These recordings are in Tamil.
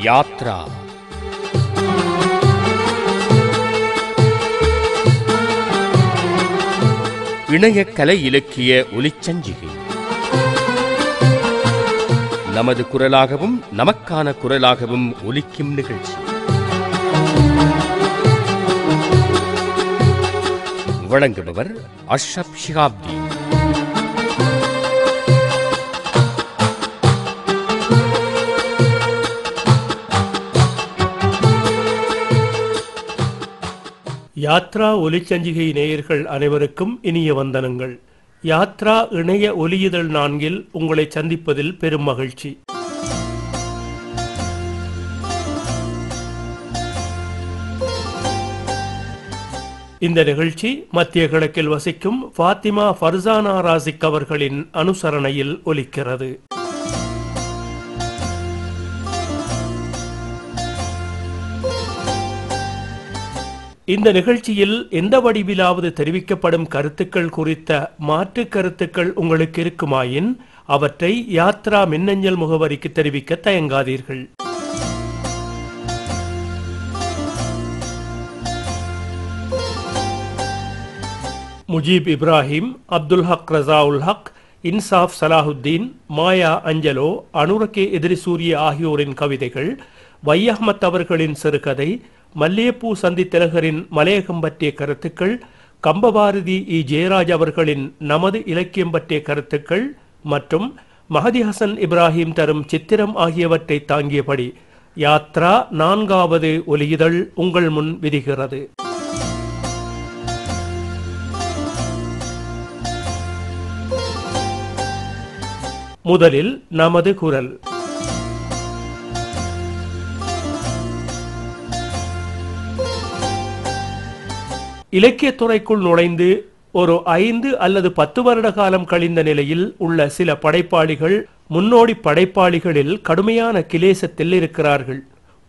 யாத்ரா. இணைய கலை இலக்கிய ஒலிச்சஞ்சிகை. நமது குரலாகவும் நமக்கான குரலாகவும் ஒலிக்கும் நிகழ்ச்சி. வழங்குபவர் அஷ்ரப் ஷிஹாப்தீன். யாத்ரா ஒலிச்சஞ்சிகை நேயர்கள் அனைவருக்கும் இனிய வந்தனங்கள். யாத்ரா இணைய ஒலியுதழ் 4 உங்களை சந்திப்பதில் பெரும் மகிழ்ச்சி. இந்த நிகழ்ச்சி மத்திய கிழக்கில் வசிக்கும் ஃபாத்திமா ஃபர்சானா ராசிக் அவர்களின் அனுசரணையில் ஒலிக்கிறது. இந்த நிகழ்ச்சியில் எந்த வடிவிலாவது தெரிவிக்கப்படும் கருத்துக்கள் குறித்த மாற்று கருத்துக்கள் உங்களுக்கு இருக்குமாயின் அவற்றை யாத்ரா மின்னஞ்சல் முகவரிக்கு தெரிவிக்க தயங்காதீர்கள். முஜீப் இப்ராஹிம், அப்துல் ஹக் ரசாவுல் ஹக், இன்சாப் சலாஹுத்தீன், மாயா அஞ்சலோ, அனுரகே எதிரிசூரிய ஆகியோரின் கவிதைகள், வை அஹ்மத் அவர்களின் சிறுகதை, மல்லியப்பூ சந்தி திலகரின் மலையகம் பற்றிய கருத்துக்கள், கம்பபாரதி இ ஜெயராஜ் அவர்களின் நமது இலக்கியம் பற்றிய கருத்துக்கள் மற்றும் மஹதி ஹசன் இப்ராஹிம் தரும் சித்திரம் ஆகியவற்றை தாங்கியபடி யாத்ரா 4வது ஒலியுதழ் உங்கள் முன் விரிகிறது. முதலில் நமது குரல். இலக்கியத்துறைக்குள் நுழைந்து ஒரு 5 அல்லது 10 வருட காலம் கழிந்த நிலையில் உள்ள சில படைப்பாளிகள் முன்னோடி படைப்பாளிகளில் கடுமையான கிலேசத்தில் இருக்கிறார்கள்.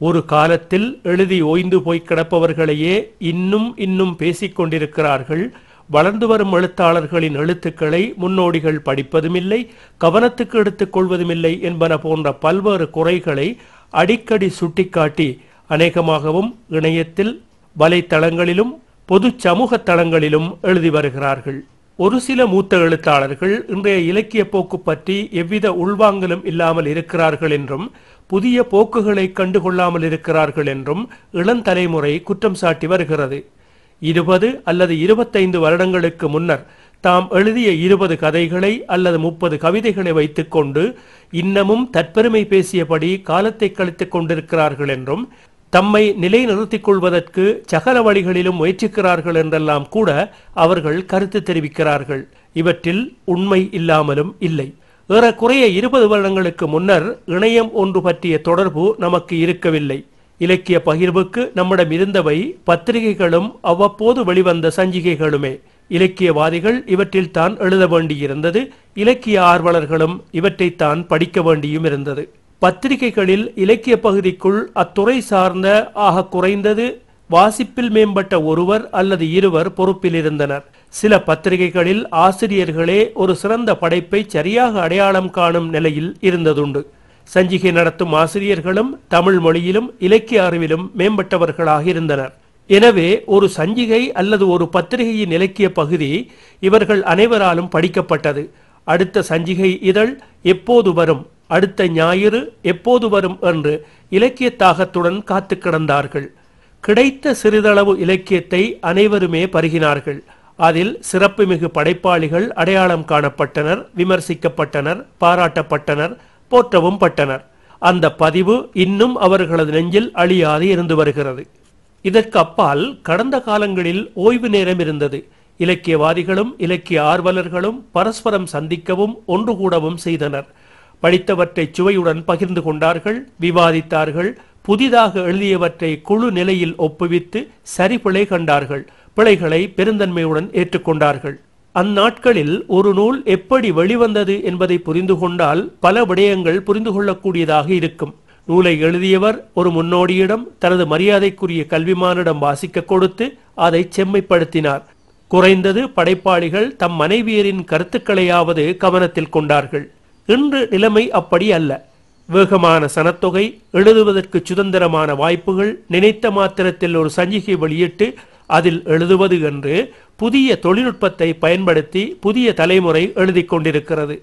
ஒரு காலத்தில் எழுதி ஓய்ந்து போய் கிடப்பவர்களையே இன்னும் பேசிக் கொண்டிருக்கிறார்கள். வளர்ந்து வரும் எழுத்தாளர்களின் எழுத்துக்களை முன்னோடிகள் படிப்பதுமில்லை, கவனத்துக்கு எடுத்துக் கொள்வதுமில்லை என்பன போன்ற பல்வேறு குறைகளை அடிக்கடி சுட்டிக்காட்டி அநேகமாகவும் இணையத்தில், வலைத்தளங்களிலும் பொது சமூக தளங்களிலும் எழுதி வருகிறார்கள். ஒரு சில மூத்த எழுத்தாளர்கள் இன்றைய இலக்கிய போக்கு பற்றி எவ்வித உள்வாங்கலும் இல்லாமல் இருக்கிறார்கள் என்றும் புதிய போக்குகளை கண்டுகொள்ளாமல் இருக்கிறார்கள் என்றும் இளந்தலைமுறை குற்றம் சாட்டி வருகிறது. 20 அல்லது 25 வருடங்களுக்கு முன்னர் தாம் எழுதிய 20 கதைகளை அல்லது 30 கவிதைகளை வைத்துக்கொண்டு இன்னமும் தற்பெருமை பேசியபடி காலத்தை கழித்துக் கொண்டிருக்கிறார்கள் என்றும் தம்மை நிலைநிறுத்திக் கொள்வதற்கு சகல வழிகளிலும் முயற்சிக்கிறார்கள் என்றெல்லாம் கூட அவர்கள் கருத்து தெரிவிக்கிறார்கள். இவற்றில் உண்மை இல்லாமலும் இல்லை. ஏறக்குறைய 20 வருடங்களுக்கு முன்னர் இணையம் ஒன்று பற்றிய தொடர்பு நமக்கு இருக்கவில்லை. இலக்கிய பகிர்வுக்கு நம்மிடம் இருந்தவை பத்திரிகைகளும் அவ்வப்போது வெளிவந்த சஞ்சிகைகளுமே. இலக்கியவாதிகள் இவற்றில் தான் எழுத வேண்டியிருந்தது. இலக்கிய ஆர்வலர்களும் இவற்றைத்தான் படிக்க வேண்டியும் இருந்தது. பத்திரிகைகளில் இலக்கிய பகுதிக்குள் அத்துறை சார்ந்த ஆக குறைந்தது வாசிப்பில் மேம்பட்ட ஒருவர் அல்லது இருவர் பொறுப்பில் இருந்தனர். சில பத்திரிகைகளில் ஆசிரியர்களே ஒரு சிறந்த படைப்பை சரியாக அடையாளம் காணும் நிலையில் இருந்ததுண்டு. சஞ்சிகை நடத்தும் ஆசிரியர்களும் தமிழ் மொழியிலும் இலக்கிய அறிவிலும் மேம்பட்டவர்களாக இருந்தனர். எனவே ஒரு சஞ்சிகை அல்லது ஒரு பத்திரிகையின் இலக்கிய பகுதி இவர்கள் அனைவராலும் படிக்கப்பட்டது. அடுத்த சஞ்சிகை இதழ் எப்போது வரும், அடுத்த ஞாயிறு எப்போது வரும் என்று இலக்கிய தாகத்துடன் காத்து கிடந்தார்கள். கிடைத்த சிறிதளவு இலக்கியத்தை அனைவருமே பருகினார்கள். அதில் சிறப்புமிகு படைப்பாளிகள் அடையாளம் காணப்பட்டனர், விமர்சிக்கப்பட்டனர், பாராட்டப்பட்டனர், போற்றவும் பட்டனர். அந்த பதிவு இன்னும் அவர்களது நெஞ்சில் அழியாது இருந்து வருகிறது. இதற்கு அப்பால் கடந்த காலங்களில் ஓய்வு நேரம் இருந்தது. இலக்கியவாதிகளும் இலக்கிய ஆர்வலர்களும் பரஸ்பரம் சந்திக்கவும் ஒன்று கூடவும் செய்தனர். படித்தவற்றை சுவையுடன் பகிர்ந்து கொண்டார்கள், விவாதித்தார்கள். புதிதாக எழுதியவற்றை குழு நிலையில் ஒப்புவித்து சரிபிழை கண்டார்கள். பிழைகளை பெருந்தன்மையுடன் ஏற்றுக்கொண்டார்கள். அந்நாட்களில் ஒரு நூல் எப்படி வெளிவந்தது என்பதை புரிந்து கொண்டால் பல விடயங்கள் புரிந்து கொள்ளக்கூடியதாக இருக்கும். நூலை எழுதியவர் ஒரு முன்னோடியிடம் தனது மரியாதைக்குரிய கல்விமானிடம் வாசிக்க கொடுத்து அதை செம்மைப்படுத்தினார். குறைந்தது படைப்பாளிகள் தம் மனைவியரின் கருத்துக்களையாவது கவனத்தில் கொண்டார்கள். இன்று நிலைமை அப்படி அல்ல. வேகமான சனத்தொகை, எழுதுவதற்கு சுதந்திரமான வாய்ப்புகள், நினைத்த மாத்திரத்தில் ஒரு சஞ்சிகை வெளியிட்டு அதில் எழுதுவது என்று புதிய தொழில்நுட்பத்தை பயன்படுத்தி புதிய தலைமுறை எழுதி கொண்டிருக்கிறது.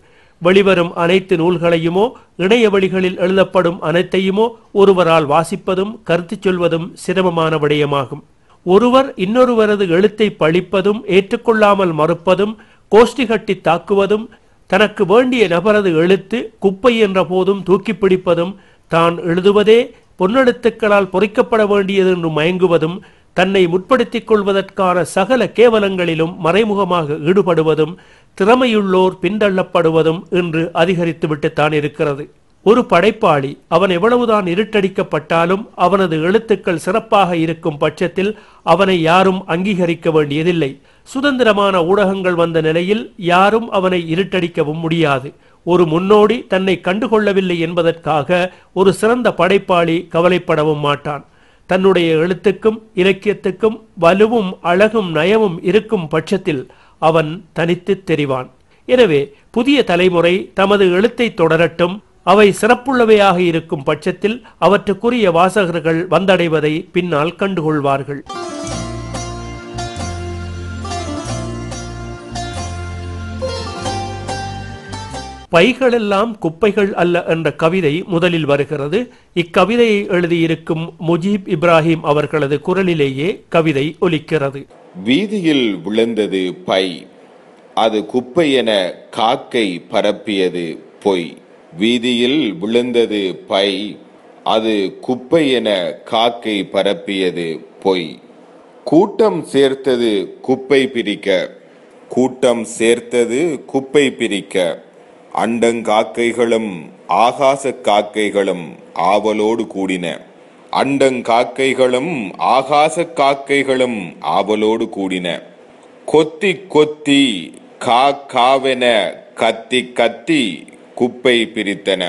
வெளிவரும் அனைத்து நூல்களையுமோ இணைய வழிகளில் எழுதப்படும் அனைத்தையுமோ ஒருவரால் வாசிப்பதும் கருத்து சொல்வதும் சிரமமான விடயமாகும். ஒருவர் இன்னொருவரது எழுத்தை பழிப்பதும், ஏற்றுக்கொள்ளாமல் மறுப்பதும், கோஷ்டி கட்டி தாக்குவதும், தனக்கு வேண்டிய நபரது எழுத்து குப்பை என்ற போதும் தூக்கி பிடிப்பதும், தான் எழுதுவதே பொன்னெழுத்துக்களால் பொறிக்கப்பட வேண்டியது என்று மயங்குவதும், தன்னை முற்படுத்திக் கொள்வதற்கான சகல கேவலங்களிலும் மறைமுகமாக ஈடுபடுவதும், திறமையுள்ளோர் பின்தள்ளப்படுவதும் என்று அதிகரித்துவிட்டுத்தான் இருக்கிறது. ஒரு படைப்பாளி அவன் எவ்வளவுதான் இருட்டடிக்கப்பட்டாலும் அவனது எழுத்துக்கள் சிறப்பாக இருக்கும் பட்சத்தில் அவனை யாரும் அங்கீகரிக்க வேண்டியதில்லை. சுதந்திரமான ஊடகங்கள் வந்த நிலையில் யாரும் அவனை இருட்டடிக்கவும் முடியாது. ஒரு முன்னோடி தன்னை கண்டுகொள்ளவில்லை என்பதற்காக ஒரு சிறந்த படைப்பாளி கவலைப்படவும் மாட்டான். தன்னுடைய எழுத்துக்கும் இலக்கியத்துக்கும் வலுவும் அழகும் நயமும் இருக்கும் பட்சத்தில் அவன் தனித்து தெரிவான். எனவே புதிய தலைமுறை தமது எழுத்தை தொடரட்டும். அவை சிறப்புள்ளவையாக இருக்கும் பட்சத்தில் அவற்றுக்குரிய வாசகர்கள் வந்தடைவதை பின்னால் கண்டுகொள்வார்கள். பைகளெல்லாம் குப்பைகள் அல்ல என்ற கவிதை முதலில் வருகிறது. இக்கவிதையை எழுதியிருக்கும் முஜீப் இப்ராஹிம் அவர்களது குரலிலேயே கவிதை ஒலிக்கிறது. வீதியில் விழுந்தது பை, அது குப்பை என காக்கை பரப்பியது பொய். வீதியில் விழுந்தது பை, அது குப்பை என காக்கை பரப்பியது பொய். கூட்டம் சேர்த்தது குப்பை பிரிக்க, கூட்டம் சேர்த்தது குப்பை பிரிக்க. அண்டங்காக்கைகளும் ஆகாச காக்கைகளும் ஆவலோடு கூடின. அண்டங்காக்கைகளும் ஆகாச காக்கைகளும் ஆவலோடு கூடின. கொத்தி கொத்தி காவென கத்தி கத்தி குப்பை பிரித்தன.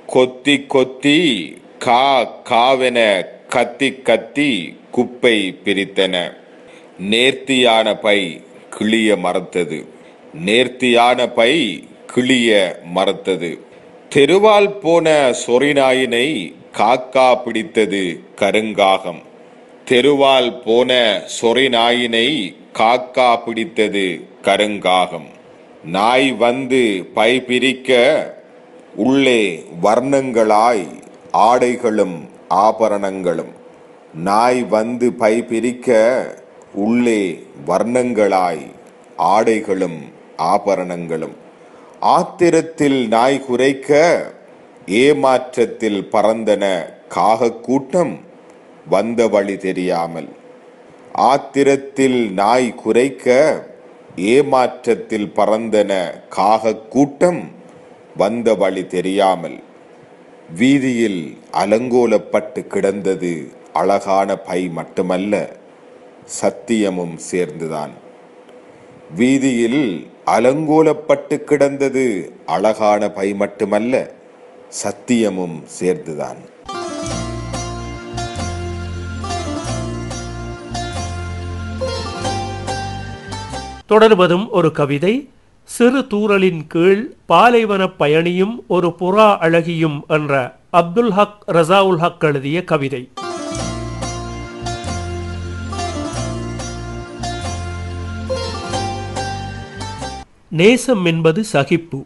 கொத்தி கொத்தி காவென கத்தி கத்தி குப்பை பிரித்தன. நேர்த்தியான பை கிளிய மறத்தது, நேர்த்தியான பை கிளிய மறத்தது. தெருவால் போன சொறிநாயினை காக்கா பிடித்தது கருங்காகம். தெருவால் போன சொறிநாயினை காக்கா பிடித்தது கருங்காகம். நாய் வந்து பை பிரிக்க உள்ளே வர்ணங்களாய் ஆடைகளும் ஆபரணங்களும். நாய் வந்து பை பிரிக்க உள்ளே வர்ணங்களாய் ஆடைகளும் ஆபரணங்களும். ஆத்திரத்தில் நாய் குரைக்க ஏமாற்றத்தில் பறந்தன காகக் கூட்டம் வந்த வழி தெரியாமல். ஆத்திரத்தில் நாய் குரைக்க ஏமாற்றத்தில் பறந்தன காகக் கூட்டம் வந்த வழி தெரியாமல். வீதியில் அலங்கோலப்பட்டு கிடந்தது அழகான பை மட்டுமல்ல, சத்தியமும் சேர்ந்துதான். வீதியில் அலங்கோலப்பட்டு கிடந்தது அழகான பை மட்டுமல்ல, சத்தியமும் சேர்ந்துதான். தொடர்வதும் ஒரு கவிதை. சிறு தூறலின் கீழ் பாலைவன பயணியும் ஒரு புறா அழகியும் என்ற அப்துல் ஹக் ரசாவுல் ஹக் எழுதிய கவிதை. நேசம் என்பது சகிப்பு.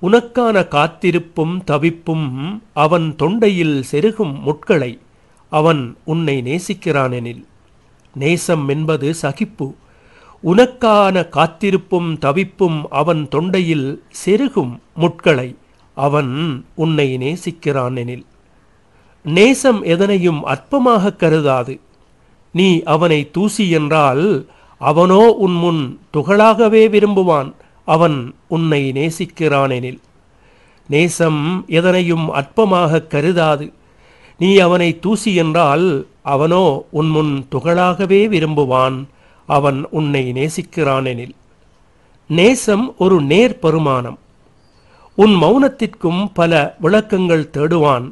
உனக்கான காத்திருப்பும் தவிப்பும் அவன் தொண்டையில் செருகும் முட்களை அவன் உன்னை நேசிக்கிறானெனில். நேசம் என்பது சகிப்பு. உனக்கான காத்திருப்பும் தவிப்பும் அவன் தொண்டையில் செருகும் முட்களை அவன் உன்னை நேசிக்கிறானெனில். நேசம் எதனையும் அற்பமாக கருதாது. நீ அவனை தூசி என்றால் அவனோ உன் முன் துகளாகவே விரும்புவான். அவன் உன்னை நேசிக்கிறானெனில். நேசம் எதனையும் அற்பமாக கருதாது. நீ அவனை தூசி என்றால் அவனோ உன் முன் துகளாகவே விரும்புவான். அவன் உன்னை நேசிக்கிறானெனில். நேசம் ஒரு நேர் பெருமானம். உன் மௌனத்திற்கும் பல விளக்கங்கள் தேடுவான்.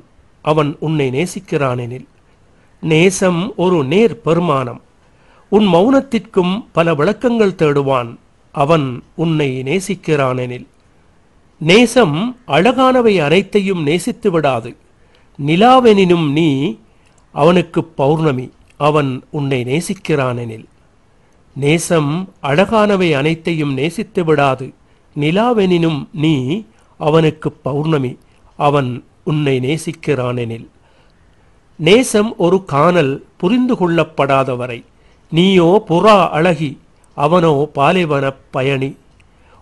அவன் உன்னை நேசிக்கிறானெனில். நேசம் ஒரு நேர் பெருமானம். உன் மௌனத்திற்கும் பல விளக்கங்கள் தேடுவான். அவன் உன்னை நேசிக்கிறானெனில். நேசம் அழகானவை அனைத்தையும் நேசித்து விடாது. நிலாவெனினும் நீ அவனுக்கு பௌர்ணமி, அவன் உன்னை நேசிக்கிறானெனில். நேசம் அழகானவை அனைத்தையும் நேசித்து விடாது. நிலாவெனினும் நீ அவனுக்கு பௌர்ணமி, அவன் உன்னை நேசிக்கிறானெனில். நேசம் ஒரு காணல், புரிந்து கொள்ளப்படாதவரை. நீயோ புறா அழகி, அவனோ பாலைவனப் பயணி.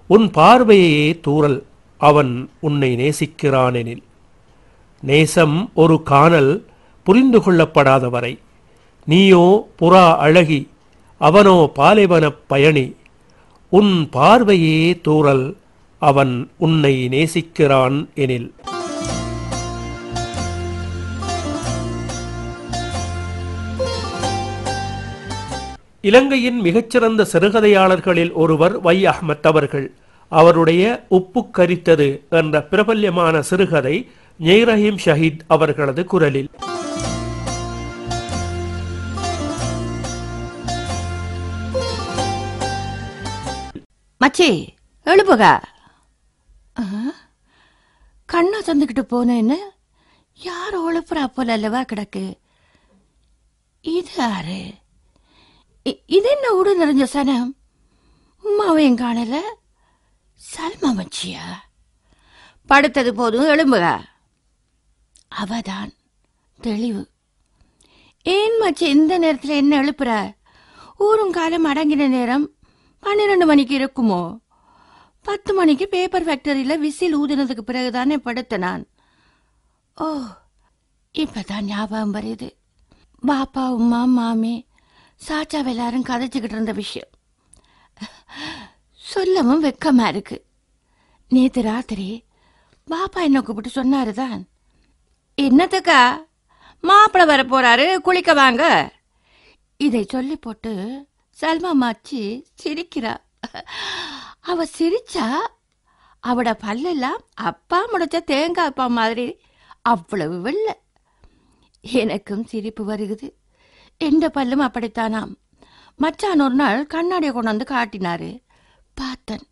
உன் பார்வையே தூறல், அவன் உன்னை நேசிக்கிறானெனில். நேசம் ஒரு காணல், புரிந்து கொள்ளப்படாதவரை. நீயோ புறா அழகி, அவனோ பாலைவனப் பயணி. உன் பார்வையே தூறல், அவன் உன்னை நேசிக்கிறான் எனில். இலங்கையின் மிகச்சிறந்த சிறுகதையாளர்களில் ஒருவர் வை அஹ்மத் அவர்கள். அவருடைய உப்பு கரித்தது என்ற பிரபல்யமான சிறுகதை ஜெய்ரஹீம் ஷஹீத் அவர்களது குரலில். மச்சி எழுப்புக. கண்ணா தந்துக்கிட்டு போனேன்னு யாரோ எழுப்புறா போல அல்லவா கிடக்கு. இது யாரு? இது என்ன ஊடு நிறைஞ்ச சனம்? உமாவையும் காணல. சல்மா மச்சியா? படுத்தது போதும், எழும்புக. அவதான் தெளிவு. ஏன் மச்சி இந்த நேரத்தில் என்ன எழுப்புற? ஊரும் காலம் அடங்கின நேரம் 12 மணிக்கு இருக்குமோ? 10 மணிக்கு பேப்பர் ஃபேக்டரியில் விசில் ஊதினதுக்கு பிறகுதானே படுத்த நான். ஓ, இப்பதான் ஞாபகம் வருது. பாப்பா, உமா, மாமி, சாச்சா எல்லாரும் கதைச்சுக்கிட்டு இருந்த விஷயம் சொல்லவும் வெக்கமா இருக்கு. நேத்து ராத்திரி பாப்பா என்ன கூப்பிட்டு சொன்னாருதான். என்னத்துக்கா? மாப்பிள்ளை வர போறாரு, குளிக்க வாங்க. இதை சொல்லி போட்டு சல்மா மாச்சி சிரிக்கிறா. அவ சிரிச்சா அவட பல்லெல்லாம் அப்பா முடிச்ச தேங்காய் அப்பா மாதிரி அவ்வளவு வெள்ள. எனக்கும் சிரிப்பு வருகுது. எந்த பல்லும் அப்படித்தானாம். மச்சான் ஒரு நாள் கண்ணாடியை கொண்டாந்து காட்டினாரு. பார்த்தன்.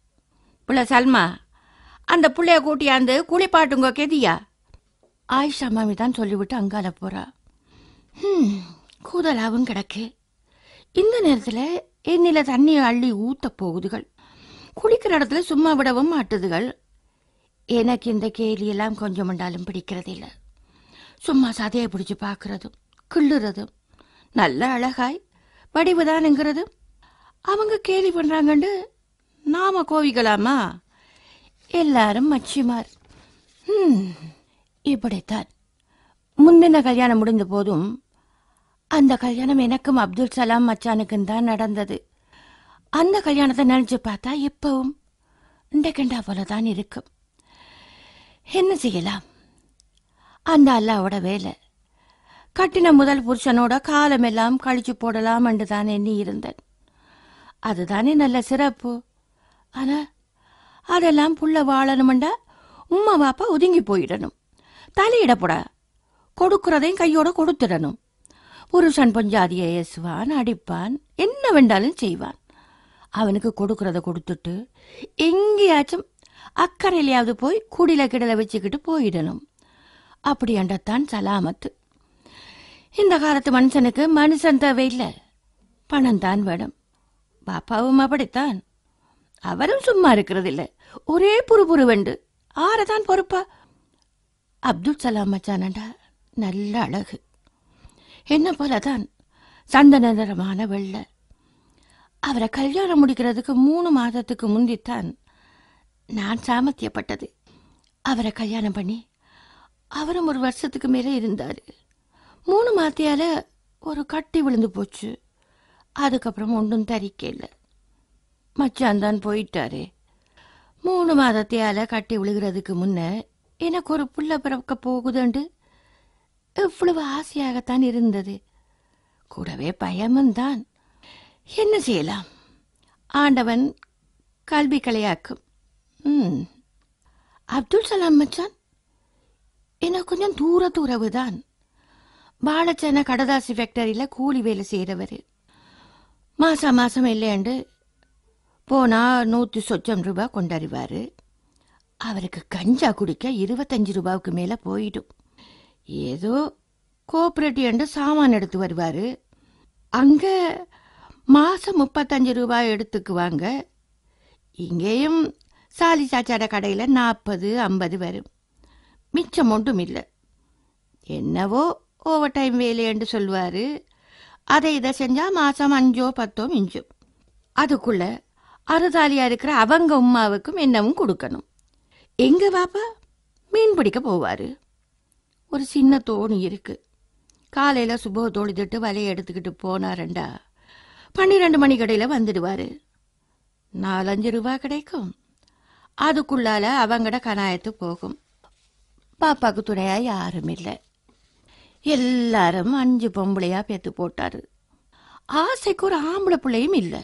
புள்ள சல்மா, அந்த புள்ளைய கூட்டியாந்து குளிப்பாட்டுங்க கெதியா. ஆயிஷா மாமி தான் சொல்லிவிட்டு அங்கால போறா. கூதலாவும் கிடக்கு. இந்த நேரத்தில் எண்ணில தண்ணியை அள்ளி ஊத்த போகுதுகள். குளிக்கிற இடத்துல சும்மா விடவும் மாட்டுதுகள். எனக்கு இந்த கேலியெல்லாம் கொஞ்சம் மண்டாலும் பிடிக்கிறதில்லை. சும்மா சதையை பிடிச்சி பார்க்கறதும் கிள்ளுறதும் நல்ல அழகாய் வடிவுதானுங்கிறதும் அவங்க கேலி பண்றாங்கண்டு நாம கோவிக்கலாமா? எல்லாரும் மச்சிமார். இப்படித்தான் முன்னின கல்யாணம் முடிந்த போதும் அந்த கல்யாணம் எனக்கும் அப்துல் சலாம் மச்சானுக்கும் தான் நடந்தது. அந்த கல்யாணத்தை நினைச்சு பார்த்தா எப்பவும் இந்த கண்டா போலதான் இருக்கும். என்ன செய்யலாம்? அந்த அல்லாவோட வேலை. கட்டின முதல் புருஷனோட காலமெல்லாம் கழிச்சு போடலாம் என்று தான் எண்ணி இருந்தேன். அதுதானே நல்ல சிறப்பு. ஆனா அதெல்லாம் புள்ள வாழணும்டா உம்மா பாப்பா ஒதுங்கி போயிடணும். தலையிடப்பட கொடுக்கிறதையும் கையோட கொடுத்துடணும். புருஷன் பஞ்சாதியை ஏசுவான், அடிப்பான், என்ன வேண்டாலும் செய்வான். அவனுக்கு கொடுக்கறத கொடுத்துட்டு எங்கேயாச்சும் அக்கறையிலையாவது போய் குடில கிடல வச்சுக்கிட்டு போயிடணும். அப்படி அண்டத்தான் சலாமத்து. இந்த காலத்து மனுஷனுக்கு மனுஷன் தேவையில்லை, பணம் தான் வேணும். பாப்பாவும் அப்படித்தான். அவரும் சும்மா இருக்கிறதில்லை. ஒரே புறுபுறு வெண்டு. ஆறதான் பொறுப்பா? அப்துல் சலாம் மச்சானண்டா நல்ல அழகு. என்ன போலதான் சந்தன நிறமான வெள்ளை. அவரை கல்யாணம் முடிக்கிறதுக்கு 3 மாதத்துக்கு முந்தித்தான் நான் சாமர்த்தியப்பட்டது. அவரை கல்யாணம் பண்ணி அவரும் 1 வருஷத்துக்கு மேலே இருந்தார். 3 மாதத்தியால ஒரு கட்டி விழுந்து போச்சு. அதுக்கப்புறம் ஒன்றும் தரிக்க இல்லை. மச்சான் தான் போயிட்டாரு. 3 மாதத்தியால கட்டி விழுகிறதுக்கு முன்ன எனக்கு ஒரு புள்ள பிறக்க போகுதுண்டு எவ்வளவு ஆசையாகத்தான் இருந்தது. கூடவே பயமும் தான். என்ன செய்யலாம்? ஆண்டவன் கல்வி கலையாக்கும். அப்துல் சலாம் மச்சான் எனக்கு கொஞ்சம் தூரத்து உறவுதான். பாலச்சன கடதாசி ஃபேக்டரியில் கூலி வேலை செய்கிறவர். மாசம் மாசம் இல்லையாண்டு போனா 100 சொச்சம் ரூபாய் கொண்டறிவார். அவருக்கு கஞ்சா குடிக்க 25 ரூபாவுக்கு மேல போயிடும். ஏதோ கோஆபரேட்டிவ் என்று சாமான் எடுத்து வருவாரு. அங்க மாசம் 35 ரூபாய் எடுத்துக்குவாங்க. இங்கேயும் சாலி சாச்சாட கடையில் 40-50 வரும். மிச்சம் ஒன்றும் இல்லை. என்னவோ ஓவர் டைம் வேலை என்று சொல்வாரு. அதை இதை செஞ்சா மாசம் 5-10 மிஞ்சும். அதுக்குள்ள அறுதாலியா இருக்கிற அவங்க உமாவுக்கும் என்னவும் கொடுக்கணும். எங்க பாப்பா மீன் பிடிக்க போவாரு. ஒரு சின்ன தோணி இருக்கு. காலையில சுபோ தொழுதுட்டு வலையை எடுத்துக்கிட்டு போனாரண்டா 12 மணி கடையில வந்துடுவாரு. 4-5 ரூபாய் கிடைக்கும். அதுக்குள்ளால அவங்கட கனாயத்து போகும். பாப்பாக்கு துணையா யாரும் இல்லை. எல்லாரும் 5 பொம்பளையா பெத்து போட்டாரு. ஆசைக்கு ஒரு ஆம்பளை பிள்ளையும் இல்லை.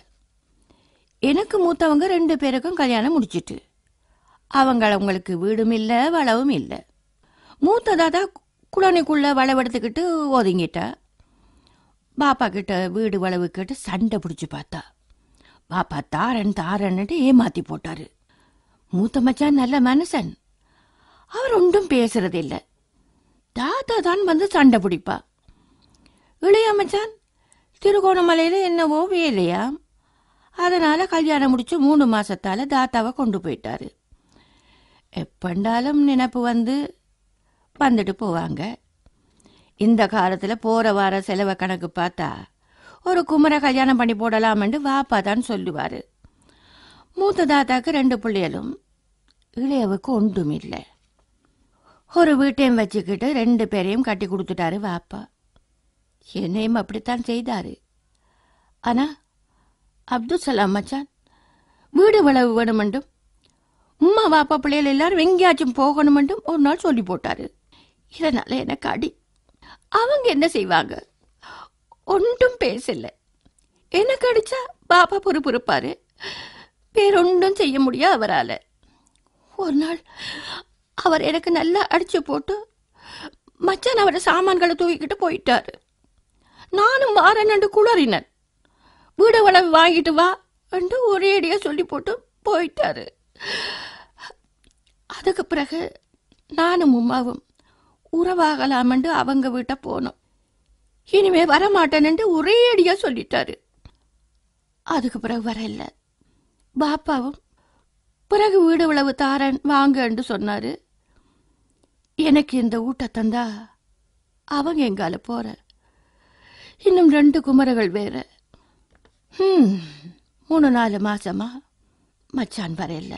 எனக்கு மூத்தவங்க 2 பேருக்கும் கல்யாணம் முடிச்சிட்டு அவங்களுக்கு வீடும் இல்லை, வளவும் இல்லை. மூத்ததாதா குழந்தைக்குள்ள வளவெடுத்துக்கிட்டு ஒதுங்கிட்டா. பாப்பா கிட்ட வீடு வளவு கேட்டு சண்டை பிடிச்சி பார்த்தா. பாப்பா தாரன்ட்டு ஏமாத்தி போட்டாரு. மூத்த மச்சான் நல்ல மனுஷன். அவர் ஒன்றும் பேசுறதில்லை. தாத்தா தான் வந்து சண்டை பிடிப்பா. இளைய மச்சான் திருகோணமலையில என்னவோ வேலையா. அதனால கல்யாணம் முடிச்சு 3 மாசத்தால தாத்தாவை கொண்டு போயிட்டாரு. எப்பண்டாலும் நினைப்பு வந்துட்டு போவாங்க. இந்த காலத்துல போற வார செலவை கணக்கு பார்த்தா ஒரு குமரை கல்யாணம் பண்ணி போடலாம்னு வாப்பா தான் சொல்லுவாரு. மூத்த தாத்தாக்கு 2 பிள்ளைகளும், இளையவுக்கு ஒன்றும் இல்லை. ஒரு வீட்டையும் வச்சுக்கிட்டு 2 பேரையும் கட்டி கொடுத்துட்டாரு வாப்பா. என்னையும் அப்படித்தான் செய்தாரு. ஆனா அப்துல் சலாம் மச்சான் வீடு வளவு வேணுமெண்டும் உம்மா வாப்பா பிள்ளைகள் எல்லாரும் எங்கேயாச்சும் போகணுமெண்டும் ஒரு நாள் சொல்லி போட்டாரு. இதனால எனக்கு அடி. அவங்க என்ன செய்வாங்க? ஒன்றும் பேசல. எனக்கு அடிச்சா பாப்பா பொறுப்பாரு. வேறொன்றும் செய்ய முடியாது அவரால். ஒரு நாள் அவர் எனக்கு நல்லா அடிச்சு போட்டு மச்சான் அவரை சாமான்களை தூக்கிக்கிட்டு போயிட்டாரு. நானும் வாரேன்னு குளறினேன். வீடு வளவு வாங்கிட்டு வா என்று ஒரே அடியா சொல்லி போட்டு போயிட்டாரு. அதுக்கு பிறகு நானும் உமாவும் உறவாகலாமண்டு அவங்க வீட்டை போனோம். இனிமே வரமாட்டேன்னு ஒரே அடியா சொல்லிட்டாரு. அதுக்கு பிறகு வரல. பாப்பாவும் பிறகு வீடு உழவு தாரன் வாங்கன்னு சொன்னாரு. எனக்கு இந்த ஊட்ட தந்தா அவங்க எங்கால போற. இன்னும் 2 குமரர்கள் வேற. 3-4 மாசமா மச்சான் வரல.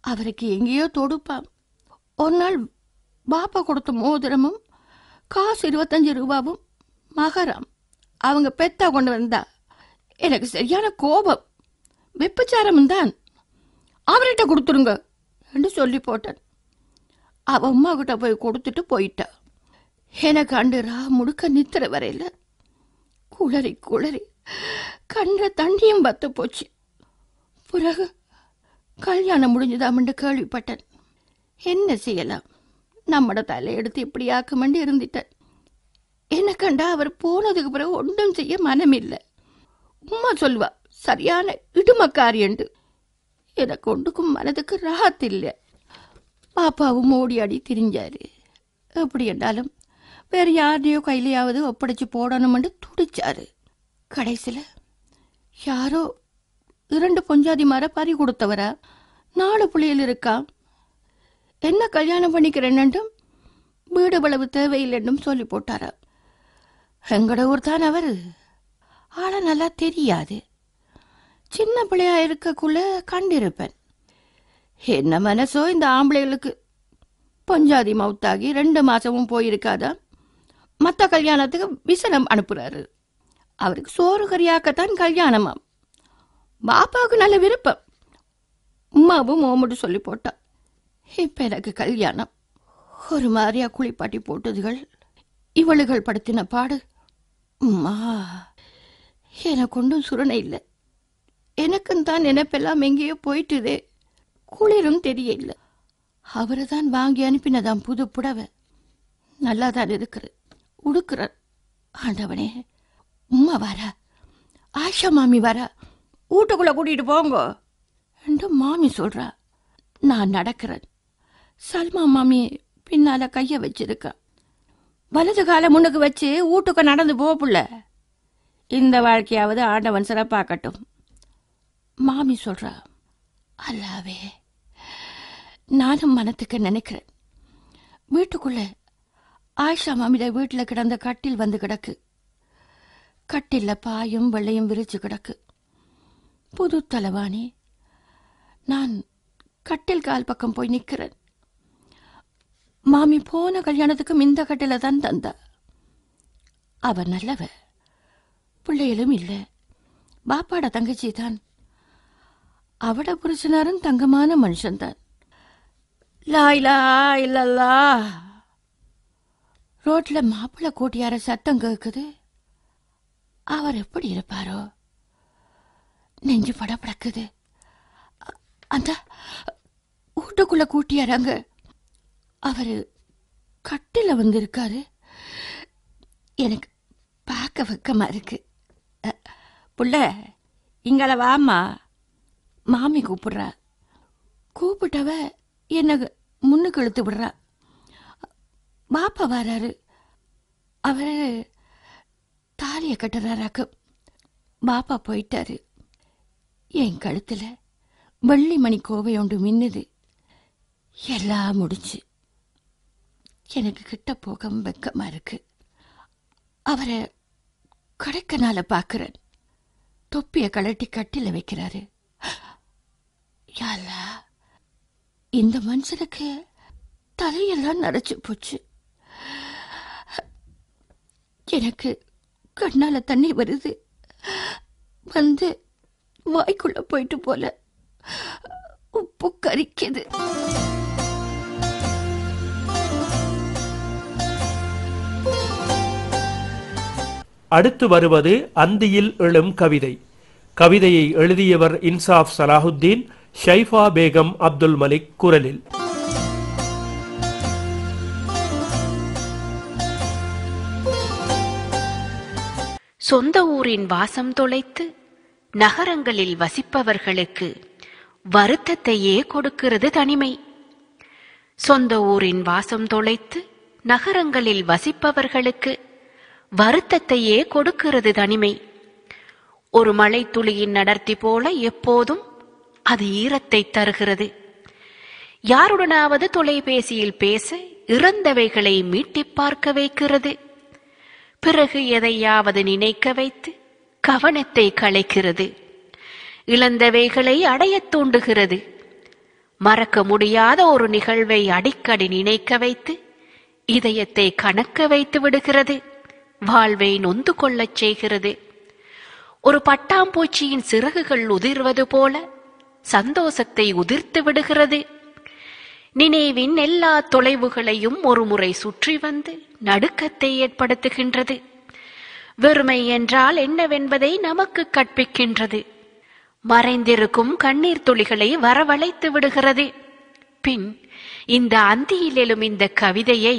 அவருக்கு எங்கேயோ தொடுப்பான். ஒரு நாள் பாப்பா கொடுத்த மோதிரமும் காசு 25 ரூபாவும் மகரம் அவங்க பெத்தா கொண்டு வந்தா. எனக்கு சரியான கோபம். வெப்பச்சாரமும் தான். அவர்கிட்ட கொடுத்துருங்க என்று சொல்லி போட்டேன். அவ அம்மா கிட்ட போய் கொடுத்துட்டு போயிட்டா. எனக்கு அண்டு முடுக்க நித்திர வரையில குளறி கண்ட தண்ணியும் பத்து போச்சு. பிறகு கல்யாணம் முடிஞ்சுதாமண்டு கேள்விப்பட்டேன். என்ன செய்யலாம்? நம்மட தலையெடுத்து இப்படி ஆக்கமண்டு இருந்துட்டேன். என்ன கண்டா அவர் போனதுக்கு பிறகு ஒன்றும் செய்ய மனமில்லை. உம்மா சொல்வா சரியான இடுமக்காரி என்று. எனக்கு ஒன்றுக்கும் மனதுக்கு ராத்தில்லை. பாப்பாவும் ஓடியாடி திரிஞ்சாரு. எப்படி என்றாலும் வேறு யாரையோ கையிலையாவது ஒப்படைச்சு போடணும்னு துடிச்சாரு. கடைசியில் யாரோ 2 பொஞ்சாதிமார பறி கொடுத்தவரா 4 பிள்ளைகள் இருக்கா. என்ன கல்யாணம் பண்ணிக்கிறேன்னும் வீடு வளவு தேவையில்லைன்னும் சொல்லி போட்டாரா. எங்கட ஊர் தான் அவர். ஆள நல்லா தெரியாது. சின்ன பிள்ளையா இருக்கக்குள்ள கண்டிருப்பேன். என்ன மனசோ இந்த ஆம்பளைகளுக்கு. பொஞ்சாதி மவுத்தாகி 2 மாசமும் போயிருக்காதா. மற்ற கல்யாணத்துக்கு விசனம் அனுப்புறாரு. அவருக்கு சோறு கறியாக்கத்தான் கல்யாணமாம். பாப்பாவுக்கு நல்ல விருப்பம். உமாவும் ஓமுட்டு சொல்லி போட்டா. இப்ப எனக்கு கல்யாணம். ஒரு மாதிரியா குளிப்பாட்டி போட்டதுகள் இவளுகள் படுத்தின பாடு. உம்மா எனக்கு ஒன்றும் சுரணை இல்லை. எனக்கும் தான் நினைப்பெல்லாம் எங்கேயோ போயிட்டுதே. குளிரும் தெரியல. அவரை தான் வாங்கி அனுப்பினதாம் புது புடவை. நல்லா தான் இருக்கிற உடுக்கிறார். ஆண்டவனே, உம்மா வரா, ஆஷா மாமி வரா, வீட்டுக்குள்ள கூட்டிட்டு போங்க என்று மாமி சொல்றா. நான் நடக்கிறேன். சல்மா மாமி பின்னால கைய வச்சிருக்கா. வலது கால முன்னுக்கு வச்சு வீட்டுக்கு நடந்து போப்புள்ள. இந்த வாழ்க்கையாவது ஆண்டவன் சிறப்பாக்கட்டும். மாமி சொல்றா. அல்லாவே, நானும் மனத்துக்கு நினைக்கிறேன். வீட்டுக்குள்ள ஆயிஷா மாமிட வீட்டில் கிடந்த கட்டில் வந்து கிடக்கு. கட்டில்ல பாயும் வெள்ளையும் விரிச்சு கிடக்கு. புது தலைவாணி. நான் கட்டில் கால் பக்கம் போய் நிற்கிறேன். மாமி போன கல்யாணத்துக்கும் இந்த கட்டில தான் தந்தா. அவ நல்லவ, பிள்ளைகளும் இல்லை, பாப்பாட தங்கச்சி தான். அவட புருஷனாரும் தங்கமான மனுஷன்தான். லாயிலா இல்லல்லா. ரோட்ல மாப்பிள்ளை கூட்டியார சத்தம் கேக்குது. அவர் எப்படி இருப்பாரோ? நெஞ்சு படப்படக்குது. அந்த வீட்டுக்குள்ள கூட்டியாராங்க. அவரு கட்டில வந்திருக்காரு. எனக்கு பார்க்க வெக்கமா இருக்கு. புள்ள, இங்கள வாமா. மாமி கூப்பிடுறா. கூப்பிட்டவ என்ன முன்னுக்கு இழுத்து விடுறா. பாப்பா வராரு. அவரு தாலிய கட்டுறாராக்க. பாப்பா போயிட்டாரு. என் கழுத்துல வெள்ளி மணி கோவை ஒன்று மின்னுது. எல்லாம் முடிச்சு. எனக்கு கிட்ட போக வெக்கமா இருக்கு. அவரை கடைக்கனால பாக்குறேன். தொப்பிய கழட்டி கட்டில வைக்கிறாரு. யாரா, இந்த மனுஷனுக்கு தலையெல்லாம் நரைச்சு போச்சு. எனக்கு கண்ணால தண்ணி வருது. வந்து வாய்க்குள்ள போயிட்டு போல உப்பு கரிக்குது. அடுத்து வருவது அந்தியில் எழும் கவிதை. கவிதையை எழுதியவர் இன்சாப் சலாஹுத்தீன், ஷைஃபா பேகம் அப்துல் மலிக் குரலில். சொந்த ஊரின் வாசம் தொலைத்து நகரங்களில் வசிப்பவர்களுக்கு வருத்தத்தையே கொடுக்கிறது தனிமை. சொந்த ஊரின் வாசம் தொலைத்து நகரங்களில் வசிப்பவர்களுக்கு வருத்தத்தையே கொடுக்கிறது தனிமை. ஒரு மழை துளியின் அடர்த்தி போல எப்போதும் அது ஈரத்தை தருகிறது. யாருடனாவது தொலைபேசியில் பேச இறந்தவைகளை மீட்டிப் பார்க்க வைக்கிறது. பிறகு எதையாவது நினைக்க வைத்து கவனத்தை கலைக்கிறது. இழந்தவைகளை அடையத் தூண்டுகிறது. மறக்க முடியாத ஒரு நிகழ்வை அடிக்கடி நினைக்க வைத்து இதயத்தை கணக்க வைத்து விடுகிறது. வாழ்வை நொந்து கொள்ளச் செய்கிறது. ஒரு பட்டாம்பூச்சியின் சிறகுகள் உதிர்வது போல சந்தோஷத்தை உதிர்த்து விடுகிறது. நினைவின் எல்லா தொலைவுகளையும் ஒரு முறை சுற்றி வந்து நடுக்கத்தை ஏற்படுத்துகின்றது. வெறுமை என்றால் என்னவென்பதை நமக்கு கற்பிக்கின்றது. மறைந்திருக்கும் கண்ணீர் துளிகளை வரவழைத்து விடுகிறது. பின் இந்த அந்தியில் எழும் இந்த கவிதையை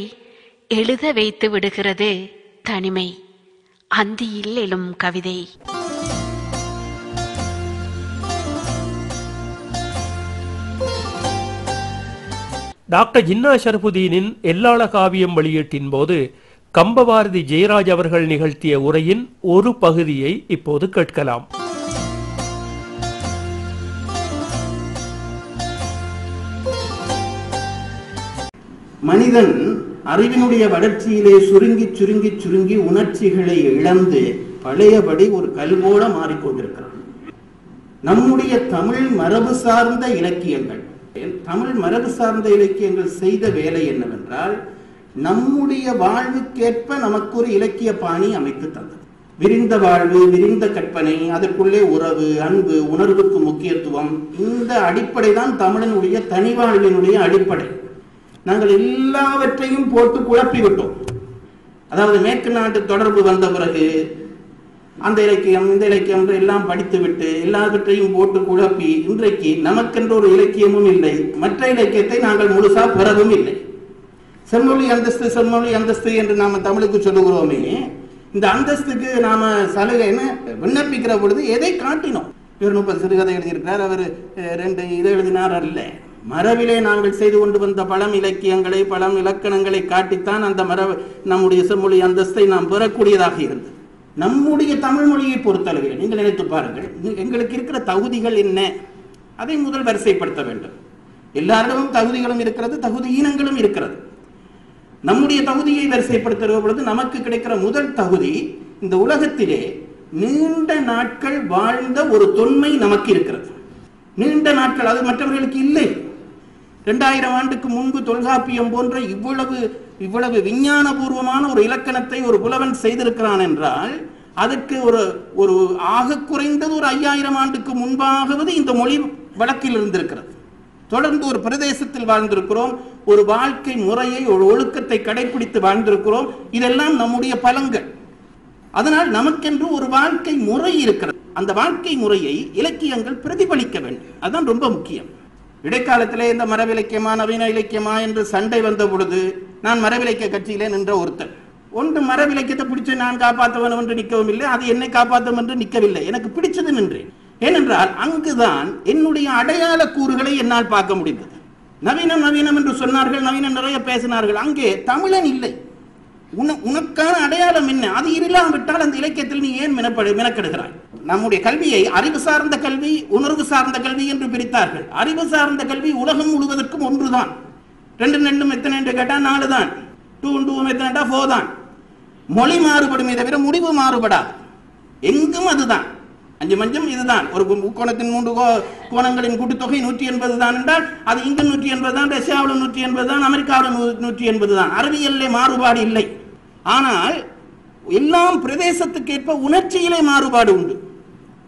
எழுத வைத்து விடுகிறது தனிமை. அந்தியில் எழும் கவிதை. டாக்டர் ஜின்னா ஷரஃபுதீனின் எல்லாள காவியம் வெளியீட்டின் போது கம்பபாரதி ஜெயராஜ் அவர்கள் நிகழ்த்திய உரையின் ஒரு பகுதியை இப்போது கேட்கலாம். மனிதன் அறிவினுடைய வளர்ச்சியிலே சுருங்கி சுருங்கி சுருங்கி உணர்ச்சிகளை இழந்து பழையபடி ஒரு கல்வோட மாறிக்கொண்டிருக்கிறான். நம்முடைய தமிழ் மரபு சார்ந்த இலக்கியங்கள் செய்த வேலை என்னவென்றால், நம்முடைய வாழ்வுக்கேற்ப நமக்கு ஒரு இலக்கிய பாணி அமைத்து தந்தது. விரிந்த வாழ்வு, விரிந்த கற்பனை, அதற்குள்ளே உறவு, அன்பு, உணர்வுக்கு முக்கியத்துவம், இந்த அடிப்படை தான் தமிழனுடைய தனி வாழ்வினுடைய அடிப்படை. நாங்கள் எல்லாவற்றையும் போட்டு குழப்பி விட்டோம். அதாவது மேற்கு நாட்டு தொடர்பு வந்த பிறகு அந்த இலக்கியம் இந்த இலக்கியம் எல்லாம் படித்து விட்டு எல்லாவற்றையும் போட்டு குழப்பி இன்றைக்கு நமக்கென்ற ஒரு இலக்கியமும் இல்லை, மற்ற இலக்கியத்தை நாங்கள் முழுசா பெறவும் இல்லை. செம்மொழி அந்தஸ்து செம்மொழி அந்தஸ்து என்று நாம தமிழுக்கு சொல்லுகிறோமே, இந்த அந்தஸ்துக்கு நாம சலுகைன்னு விண்ணப்பிக்கிற பொழுது எதை காட்டினோம்? இவர் 30 சிறுகதை எழுதியிருக்கிறார், அவர் 2 இதை எழுதினார் அல்ல. மரபிலே நாங்கள் செய்து கொண்டு வந்த பழம் இலக்கியங்களை பழம் இலக்கணங்களை காட்டித்தான் அந்த நம்முடைய செம்மொழி அந்தஸ்தை நாம் பெறக்கூடியதாக இருந்தது. நம்முடைய தமிழ் மொழியை பொறுத்தளவில் நீங்கள் நினைத்து பாருங்கள், எங்களுக்கு இருக்கிற தகுதிகள் என்ன, அதை முதல் வரிசைப்படுத்த வேண்டும். எல்லாரிடமும் தகுதிகளும் இருக்கிறது, தகுதியீனங்களும் இருக்கிறது. நம்முடைய தகுதியை வரிசைப்படுத்துகிற பொழுது நமக்கு கிடைக்கிற முதல் தகுதி, இந்த உலகத்திலே நீண்ட நாட்கள் வாழ்ந்த ஒரு தொன்மை நமக்கு இருக்கிறது. நீண்ட நாட்கள், அது மற்றவர்களுக்கு இல்லை. 2000 ஆண்டுக்கு முன்பு தொல்காப்பியம் போன்ற இவ்வளவு விஞ்ஞானபூர்வமான ஒரு இலக்கணத்தை ஒரு புலவன் செய்திருக்கிறான் என்றால் அதற்கு ஒரு ஆக குறைந்தது ஒரு 5000 ஆண்டுக்கு முன்பாகவது இந்த மொழி வழக்கில் இருந்திருக்கிறது. தொடர்ந்து ஒரு பிரதேசத்தில் வாழ்ந்திருக்கிறோம், ஒரு வாழ்க்கை முறையை, ஒரு ஒழுக்கத்தை கடைபிடித்து வாழ்ந்திருக்கிறோம். இதெல்லாம் நம்முடைய பலங்கள். அதனால் நமக்கென்று ஒரு வாழ்க்கை முறை இருக்கிறது. அந்த வாழ்க்கை முறையை இலக்கியங்கள் பிரதிபலிக்க வேண்டும். அதுதான் ரொம்ப முக்கியம். இடைக்காலத்திலே இந்த மரபிலக்கியமா நவீன இலக்கியமா என்று சண்டை வந்த பொழுது நான் மரபிலக்கிய கட்சியிலே நின்ற ஒருத்தன். ஒன்று மரபிலக்கியத்தை பிடிச்சு நான் காப்பாற்றவன் என்று நிற்கவும் இல்லை, அது என்னை காப்பாற்றும் என்று நிற்கவில்லை. எனக்கு பிடிச்சது நின்றேன். ஏனென்றால் அங்குதான் என்னுடைய அடையாள கூறுகளை என்னால் பார்க்க முடிந்தது. நவீனம் நவீனம் என்று சொன்னார்கள், நவீனம் நிறைய பேசினார்கள். அங்கே தமிழன் இல்லை. உனக்கான அடையாளம் என்ன? அது இல்லாவிட்டால் அந்த இலக்கியத்தில் நீ ஏன் மெனக்கெடுகிறாய்? நம்முடைய கல்வியை அறிவு சார்ந்த கல்வி, உணர்வு சார்ந்த கல்வி என்று பிரித்தார்கள். அறிவு சார்ந்த கல்வி உலகம் முழுவதற்கும் ஒன்றுதான். 2 எத்தனை என்று கேட்டால் 4 தான். 2 எத்தனை 4 தான். மொழி மாறுபடுமே தவிர முடிவு மாறுபடாது. எங்கும் அதுதான். 5 மஞ்சம் இதுதான். ஒரு முக்கோணத்தின் 3 கோணங்களின் கூட்டுத்தொகை 180 தான் என்றால் அது இங்கு 180 தான், ரஷ்யாவில் 180 தான், அமெரிக்காவில் 180 தான். அறிவியலிலே மாறுபாடு இல்லை. ஆனால் எல்லாம் பிரதேசத்துக்கேற்ப உணர்ச்சியிலே மாறுபாடு உண்டு.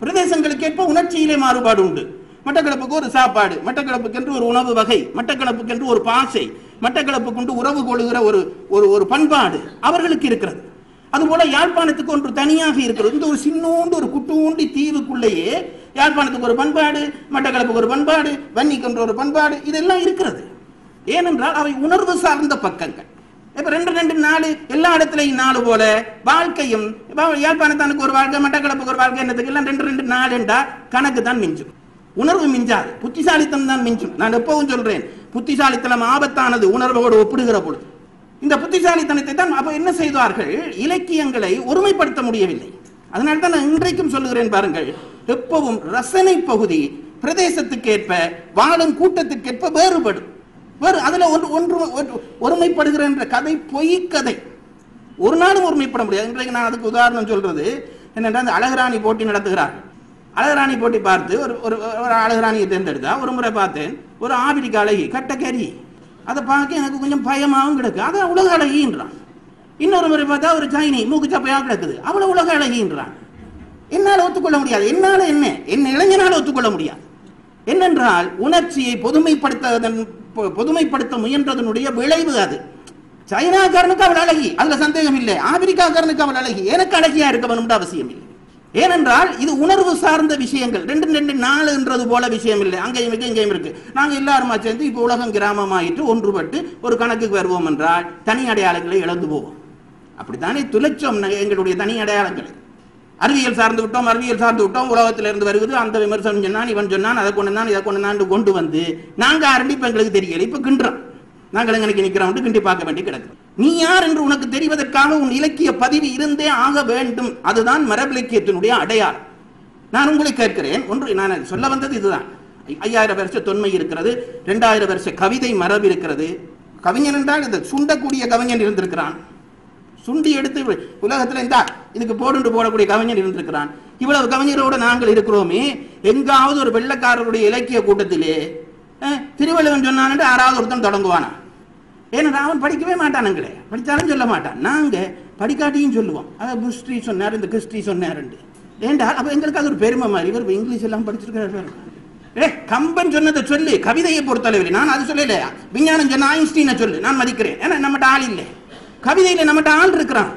பிரதேசங்களுக்கேற்ப உணர்ச்சியிலே மாறுபாடு உண்டு. மட்டக்களப்புக்கு ஒரு சாப்பாடு, மட்டக்களப்புக்கென்று ஒரு உணவு வகை, மட்டக்களப்புக்கென்று ஒரு பாசை, மட்டக்களப்புக்கு உறவு கொள்கிற ஒரு பண்பாடு அவர்களுக்கு இருக்கிறது. அதுபோல யாழ்ப்பாணத்துக்கு ஒன்று தனியாக இருக்கிறது. இந்த ஒரு சின்னோண்டு ஒரு குட்டூண்டி தீவுக்குள்ளேயே யாழ்ப்பாணத்துக்கு ஒரு பண்பாடு, மட்டக்களப்புக்கு ஒரு பண்பாடு, வன்னிக்கு ஒரு பண்பாடு, இதெல்லாம் இருக்கிறது. ஏனென்றால் அவை உணர்வு சார்ந்த பக்கங்கள். இப்ப 2 4 எல்லா இடத்துலையும் 4 போல வாழ்க்கையும் யாழ்ப்பாணத்தானுக்கு ஒரு வாழ்க்கை, மட்டக்களப்புக்கு ஒரு வாழ்க்கை, என்னத்துக்கு எல்லாம் 2 4 என்றா கணக்கு தான் மிஞ்சும், உணர்வு மிஞ்சாது, புத்திசாலித்தனம் தான் மிஞ்சும். நான் எப்பவும் சொல்றேன், புத்திசாலித்தனம் ஆபத்தானது உணர்வோடு ஒப்பிடுகிற பொழுது. இந்த புத்திசாலித்தனத்தை தான் அப்ப என்ன செய்தார்கள், இலக்கியங்களை ஒருமைப்படுத்த முடியவில்லை. அதனால தான் நான் இன்றைக்கும் சொல்லுகிறேன் பாருங்கள், எப்பவும் ரசனை பகுதி பிரதேசத்துக்கேற்ப வாழும் கூட்டத்திற்கேற்ப வேறுபடும். அதுல ஒன்று ஒருமைப்படுகிற என்ற கதை பொய் கதை. ஒரு நாளும் ஒருமைப்பட முடியாது. இன்றைக்கு நான் அதுக்கு உதாரணம் சொல்றது என்னென்றால், அந்த அழகுராணி போட்டி நடத்துகிறார்கள். அழகுராணி போட்டி பார்த்து ஒரு அழகுராணியை தேர்ந்தெடுத்தா, ஒரு முறை பார்த்தேன், ஒரு ஆபிரிக்க அழகி கட்டக்கரி. அதை பார்க்க எனக்கு கொஞ்சம் பயமாகவும் கிடக்கு, அது உலக அழகின்றான். இன்னொரு முறை பார்த்தா ஒரு சைனி மூக்கு சப்பையாக கிடக்குது, அவ்வளவு உலக அழகின்றான். என்னால் ஒத்துக்கொள்ள முடியாது. என்னால என்ன இளைஞனால் ஒத்துக்கொள்ள முடியாது. என்னென்றால் உணர்ச்சியை பொதுமைப்படுத்த முயன்றதனுடைய விளைவு அது. சைனாக்காரனுக்கு அவள் அழகி, அதுல சந்தேகம் இல்லை. ஆப்பிரிக்காக்காரனுக்கு அவள் அழகி, எனக்கு அழகியா இருக்க வேணும் அவசியம் இல்லை. ஏனென்றால் இது உணர்வு சார்ந்த விஷயங்கள். 2 4 என்றது போல விஷயம் இல்லை. அங்கேயும் இருக்கு, இங்கேயும் இருக்கு. நாங்க எல்லாருமா சேர்ந்து இப்ப உலகம் கிராமமாயிட்டு ஒன்றுபட்டு ஒரு கணக்குக்கு வருவோம் என்றால் தனி அடையாளங்களை இழந்து போவோம். அப்படித்தானே துளைச்சோம் எங்களுடைய தனி அடையாளங்களை. அறிவியல் சார்ந்து விட்டோம், உலகத்திலிருந்து வருவது அந்த விமர்சனம் சொன்னான், இவன் சொன்னான், அதை கொண்டு இதை கொண்டு வந்து நாங்க ஆரம்பி இப்ப எங்களுக்கு தெரியல, இப்ப கின்றோம். நாங்கள் எங்களுக்கு நிற்கிறோம், கிண்டி பார்க்க வேண்டி கிடக்கு. நீ யார் என்று உனக்கு தெரிவதற்காக உன் இலக்கிய பதிவு இருந்தே ஆக வேண்டும். அதுதான் மரபிலக்கியத்தினுடைய அடையாளம். நான் உங்களை கேட்கிறேன், ஒன்று நான் சொல்ல வந்தது இதுதான். 5000 வருஷ தொன்மை இருக்கிறது, 2000 வருஷ கவிதை மரபு இருக்கிறது. கவிஞன் என்றால் இந்த சுண்டக்கூடிய கவிஞன் இருந்திருக்கிறான். சுண்டி எடுத்து உலகத்தில் இந்த இதுக்கு போடக்கூடிய கவிஞர் இருந்திருக்கிறான். இவ்வளவு கவிஞரோட நாங்கள் இருக்கிறோமே, எங்காவது ஒரு வெள்ளக்காரருடைய இலக்கிய கூட்டத்திலே திருவள்ளுவன் சொன்னான் 6வது ஒருத்தன் தொடங்குவானா? ஏன்னா அவன் படிக்கவே மாட்டானுங்களே, படித்தாலும் சொல்ல மாட்டான். நாங்க படிக்காட்டியும் சொல்லுவோம், அதை புஷ்டி சொன்னார், இந்த கிறிஸ்டி சொன்னார். ஏண்டா அப்ப எங்களுக்கு அது ஒரு பெருமை மாதிரி. இவர் இங்கிலீஷ் எல்லாம் படிச்சிருக்கிறார். கம்பன் சொன்னதை சொல்லு, கவிதையை பொறுத்தளவில் நான் அது சொல்லல. விஞ்ஞானம் சொன்ன ஐன்ஸ்டீனை சொல்லு, நான் மதிக்கிறேன். ஏன்னா நம்மகிட்ட ஆள் இல்லை, கவிதையில நம்மகிட்ட ஆள் இருக்கிறான்.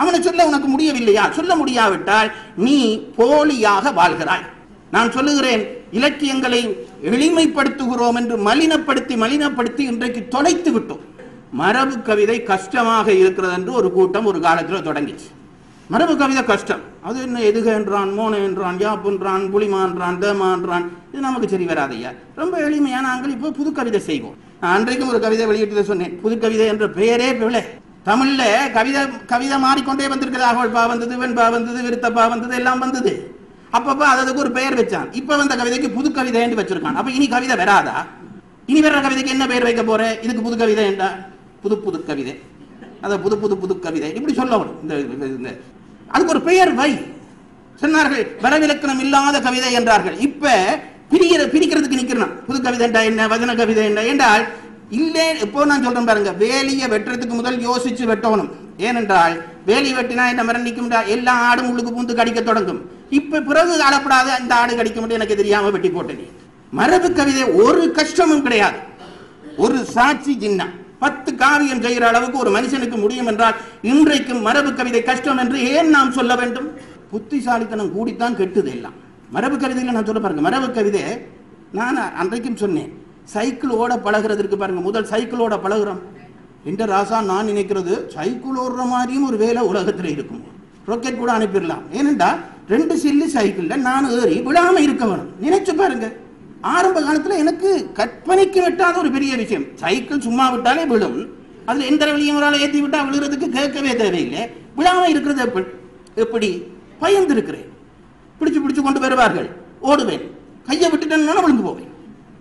அவனை சொல்ல உனக்கு முடியவில்லையா? சொல்ல முடியாவிட்டால் நீ போலியாக வாழ்கிறாய். நான் சொல்லுகிறேன், இலக்கியங்களை எளிமைப்படுத்துகிறோம் என்று மலினப்படுத்தி இன்றைக்கு தொலைத்து விட்டோம். மரபு கவிதை கஷ்டமாக இருக்கிறது என்று ஒரு கூட்டம் ஒரு காலத்தில் தொடங்கிச்சு. மரபு கவிதை கஷ்டம். அது என்ன எதுக என்றான், மோன என்றான், யாப்புன்றான், புலிமான்றான், தேமான்றான், இது நமக்கு சரி வராதையா. ரொம்ப எளிமையான நாங்கள் இப்போ புது கவிதை செய்வோம். நான் அன்றைக்கும் ஒரு கவிதை வெளியிட்டு சொன்னேன், புது கவிதை என்ற பெயரே பிழை. தமிழ்ல கவிதை மாறிக்கொண்டே வந்திருக்கிறது. அகவல்பா வந்தது, வெண்பா வந்தது, விருத்தப்பா வந்தது, எல்லாம் வந்தது. அப்பப்ப அதுக்கு ஒரு பெயர் வச்சான். இப்ப வந்த கவிதைக்கு புது கவிதை என்று வச்சிருக்கான். அப்ப இனி கவிதை வராதா? இனி வர்ற கவிதைக்கு என்ன பெயர் வைக்க போற? இதுக்கு புது கவிதை என்றா புது புது கவிதை, அத புது புது புது கவிதை இப்படி சொல்லணும். இந்த அதுக்கு ஒரு பெயர் வை சொன்னார்கள். வரவிலக்கணம் இல்லாத கவிதை என்றார்கள். இப்ப பிரிக்கிறதுக்கு நிக்கிறோம். புது கவிதை என்றா என்ன, வசன கவிதை என்ன என்றால் இல்லை. இப்போ நான் சொல்றேன் பாருங்க, வேலியை வெட்டுறதுக்கு முதல் யோசிச்சு வெட்டணும். ஏனென்றால் வேலி வெட்டினா என்ன மரம் நிற்கும், எல்லா ஆடும் உள்ளுக்கு பூந்து கடிக்க தொடங்கும். இப்ப பிறகு காலப்படாத இந்த ஆடு கடிக்க முடியும் எனக்கு தெரியாம வெட்டி போட்டேன். மரபு கவிதை ஒரு கஷ்டமும் கிடையாது. ஒரு சாட்சி சின்னம் 10 காவியம் செய்கிற அளவுக்கு ஒரு மனுஷனுக்கு முடியும் என்றால் இன்றைக்கு மரபு கவிதை கஷ்டம் என்று ஏன் நாம் சொல்ல வேண்டும்? புத்திசாலித்தனம் கூடித்தான் கெட்டுது எல்லாம். மரபு கவிதையில நான் சொல்ல பாருங்க, மரபு கவிதை நான் அன்றைக்கும் சொன்னேன், சைக்கிள் ஓட பழகிறதுக்கு பாருங்க. முதல் சைக்கிள் ஓட பழகிறோம் என்ற ராசா நான் நினைக்கிறது சைக்கிள் ஓடுற மாதிரியும் ஒரு வேலை உலகத்தில் இருக்கும். ராக்கெட் கூட அனுப்பிடலாம். ஏனென்றா 2 சில்லு சைக்கிள்ல நான் ஏறி விழாம இருக்க வேணும். நினைச்சு பாருங்க, ஆரம்ப காலத்துல எனக்கு கற்பனைக்கு விட்டாத ஒரு பெரிய விஷயம். சைக்கிள் சும்மா விட்டாலே விழும். அதுல எந்த வழியும் ஒரு ஆளை ஏற்றி விட்டா விழுறதுக்கு கேட்கவே தேவையில்லை. விழாம இருக்கிறது எப்படி பயந்து இருக்கிறேன். பிடிச்சு கொண்டு வருவார்கள், ஓடுவேன், கையை விட்டுட்டேன்னு விழுந்து போவேன்.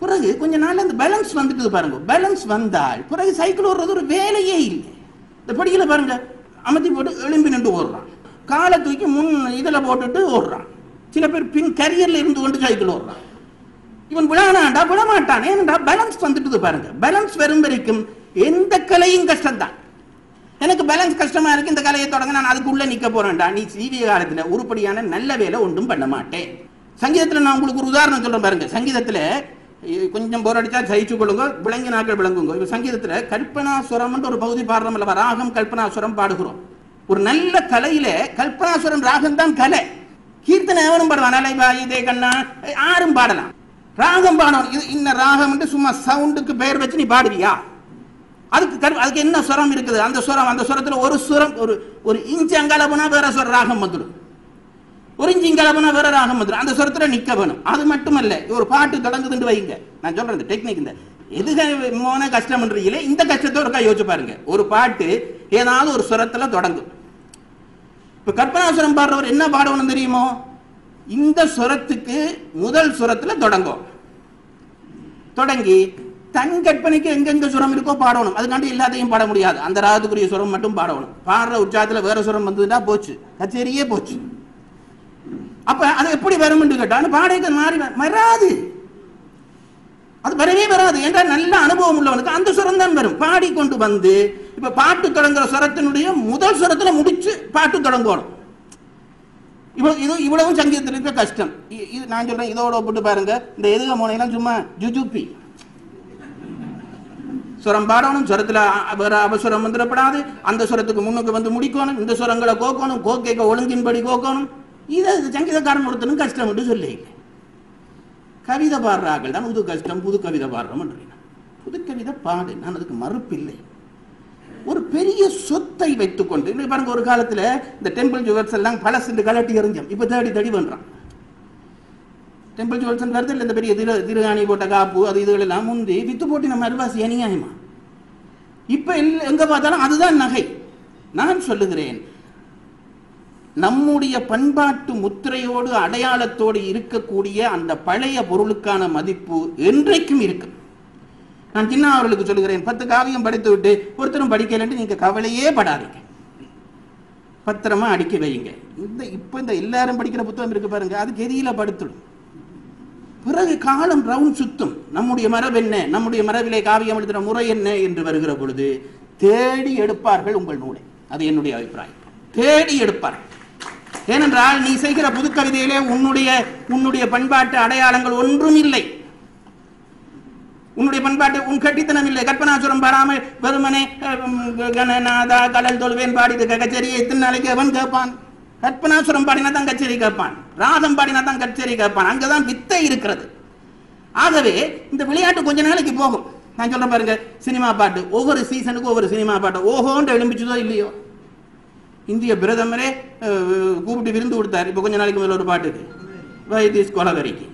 பிறகு கொஞ்ச நாள் அந்த பேலன்ஸ் வந்துட்டு பாருங்க. பேலன்ஸ் வந்தால் பிறகு சைக்கிள் ஓடுறது ஒரு வேலையே இல்லை. இந்த படியில பாருங்க, அமர்த்தி போட்டு எலும்பி நின்று ஓடுறான், காலை தூக்கி முன் இதுல போட்டுட்டு ஓடுறான். சில பேர் பின் கரியர்ல இருந்து கொண்டு சைக்கிள் ஓடுறான். இவன் விழானாண்டா விழமாட்டான். ஏனண்டா பேலன்ஸ் வந்துட்டு பாருங்க. பேலன்ஸ் வரும் வரைக்கும் எந்த கலையும் கஷ்டம்தான். எனக்கு பேலன்ஸ் கஷ்டமா இருக்கு, இந்த கலையை தொடங்க நான் அதுக்குள்ள நிக்க போறேன்டா. நீ சீவிய காலத்துல உருப்படியான நல்ல வேலை ஒன்றும் பண்ண மாட்டேன். சங்கீதத்துல நான் உங்களுக்கு ஒரு உதாரணம் சொல்றேன் பாருங்க. சங்கீதத்துல கொஞ்சம் போர் அடிச்சா சகிச்சு கொள்ளுங்க, விளங்கி நாட்கள் விளங்குங்க. இப்ப சங்கீதத்துல கல்பனாசுரம் ஒரு பகுதி பாடுறோம் அல்லவா, ராகம் கல்பனாசுரம் பாடுகிறோம். ஒரு நல்ல கலையில கல்பனாசுரம் ராகம் தான் கலை. கீர்த்தனை எவனும் பாடுவான், அலைபாய் இதே கண்ணா யாரும் பாடலாம். ராகம் பாடணும். இது இன்ன ராகம் சும்மா சவுண்டுக்கு பெயர் வச்சு நீ பாடுவியா? அதுக்கு என்ன சுரம் இருக்குது? அந்த சுரத்துல ஒரு சுரம் ஒரு இன்ச்சு அங்கால போனா வேற ராகம் வந்துடும், ஒரு இன்ச்சு இங்கால போனா வேற ராகம் வந்துடும். அந்த சுரத்துல நிக்க வேணும். அது மட்டுமல்ல, ஒரு பாட்டு தொடங்குதுன்னு வைங்க. நான் சொல்றேன் டெக்னிக். இந்த எதுக கஷ்டம் பண்றீங்களே, இந்த கஷ்டத்தை ஒரு யோசிச்சு பாருங்க. ஒரு பாட்டு ஏதாவது ஒரு சுரத்துல தொடங்கும். இப்ப கற்பனாசுரம் பாடுறவர் என்ன பாடணும் தெரியுமோ? இந்த சுரத்துக்கு முதல் சுரத்துல தொடங்கி தன் கற்பனைக்கு எங்கெங்க சுரம் இருக்கோ பாடணும். அதுக்காண்டி எல்லாத்தையும் பாட முடியாது. அந்த ராகத்துக்குரிய சுரம் மட்டும் பாடணும். பாடுற உற்சாகத்துல வேற சுரம் வந்ததுன்னா போச்சு, கச்சேரியே போச்சு. அப்ப அது எப்படி வரும் என்று கேட்டாலும் பாடைக்கு மாறி வராது. அது வரவே வராது. என்றால் நல்ல அனுபவம் உள்ளவனுக்கு அந்த சுரம் தான் வரும். பாடிக்கொண்டு வந்து இப்ப பாட்டு தொடங்குற சுரத்தினுடைய முதல் சுரத்துல முடிச்சு பாட்டு தொடங்கணும். இவ்வளவும் சங்கீதத்தில் இருக்க கஷ்டம். இது நான் சொல்றேன், இதோட ஒப்பிட்டு பாருங்க. இந்த எதுக மோனையெல்லாம் சும்மா ஜுஜுப்பி. சுரம் பாடணும், சுரத்துல அவசுரம் வந்துடப்படாது, அந்த சுரத்துக்கு முன்னுக்கு வந்து முடிக்கணும், இந்த சுரங்களை கோக்கணும், கோக்கைக்க ஒழுங்கின்படி கோக்கணும். இது சங்கீதக்காரன் ஒருத்தனும் கஷ்டம் என்று சொல்லி கவிதை பாடுறார்கள் தான் புது கஷ்டம். புது கவிதை பாடுறோம். புது கவிதை பாடு, நான் அதுக்கு மறுப்பில்லை. ஒரு பெரிய சொத்தை வைத்துக் கொண்டு பாருங்க, ஒரு காலத்துல இந்த டெம்பிள் ஜுவல்ஸ் எல்லாம் பழசு கலட்டி எறிஞ்சோம். இப்ப தேடி பண்றான். டெம்பிள் ஜுவல்ஸ் வருது இல்லை, இந்த பெரிய திருகாணி போட்ட காப்பு அது இதுகள் எல்லாம் முந்தி வித்து போட்டு நம்ம அருவாசி அநியாயமா. இப்ப எங்க பார்த்தாலும் அதுதான் நகை. நான் சொல்லுகிறேன், நம்முடைய பண்பாட்டு முத்திரையோடு அடையாளத்தோடு இருக்கக்கூடிய அந்த பழைய பொருளுக்கான மதிப்பு என்றைக்கும் இருக்கு. நான் சின்ன அவர்களுக்கு சொல்லுகிறேன், 10 காவியம் படித்து விட்டு ஒருத்தரும் படிக்கலன்னு நீங்க கவலையே படாதீங்க, பத்திரமா அடிக்க வைங்க. இந்த எல்லாரும் படிக்கிற புத்தகம் இருக்கு பாருங்க, அதுக்கு எதிரில படுத்துடும். பிறகு காலம் ரவுண்ட் சுத்தும். நம்முடைய மரபு என்ன, நம்முடைய மரபிலே காவியம் எழுதுகிற முறை என்ன என்று வருகிற பொழுது தேடி எடுப்பார்கள் உங்கள் நூலை. அது என்னுடைய அபிப்பிராயம். தேடி எடுப்பார்கள். ஏனென்றால் நீ செய்கிற புது கவிதையிலே உன்னுடைய பண்பாட்டு அடையாளங்கள் ஒன்றும் இல்லை. உன்னுடைய பண்பாட்டு உன் கட்டித்தனம் இல்லை. கற்பனாசுரம் பாடாமல் வெறுமனே கணநாதா கடல் தொழுவேன் பாடி கச்சேரியை எத்தனை நாளைக்கு அவன் கேட்பான்? கற்பனாசுரம் பாடினா தான் கச்சேரி கேட்பான், ராகம் பாடினா தான் கச்சேரி கேட்பான். அங்கதான் வித்தை இருக்கிறது. ஆகவே இந்த விளையாட்டு கொஞ்ச நாளைக்கு போகும். நான் சொல்றேன் பாருங்க, சினிமா பாட்டு ஒவ்வொரு சீசனுக்கு ஒவ்வொரு சினிமா பாட்டு ஓஹோன்ற எழும்பிச்சதோ இல்லையோ. இந்திய பிரதமரே கூப்பிட்டு விருந்து கொடுத்தார். இப்போ கொஞ்ச நாளைக்கு முதல்ல ஒரு பாட்டுக்கு வைத்திஸ் கொலவரிக்கு.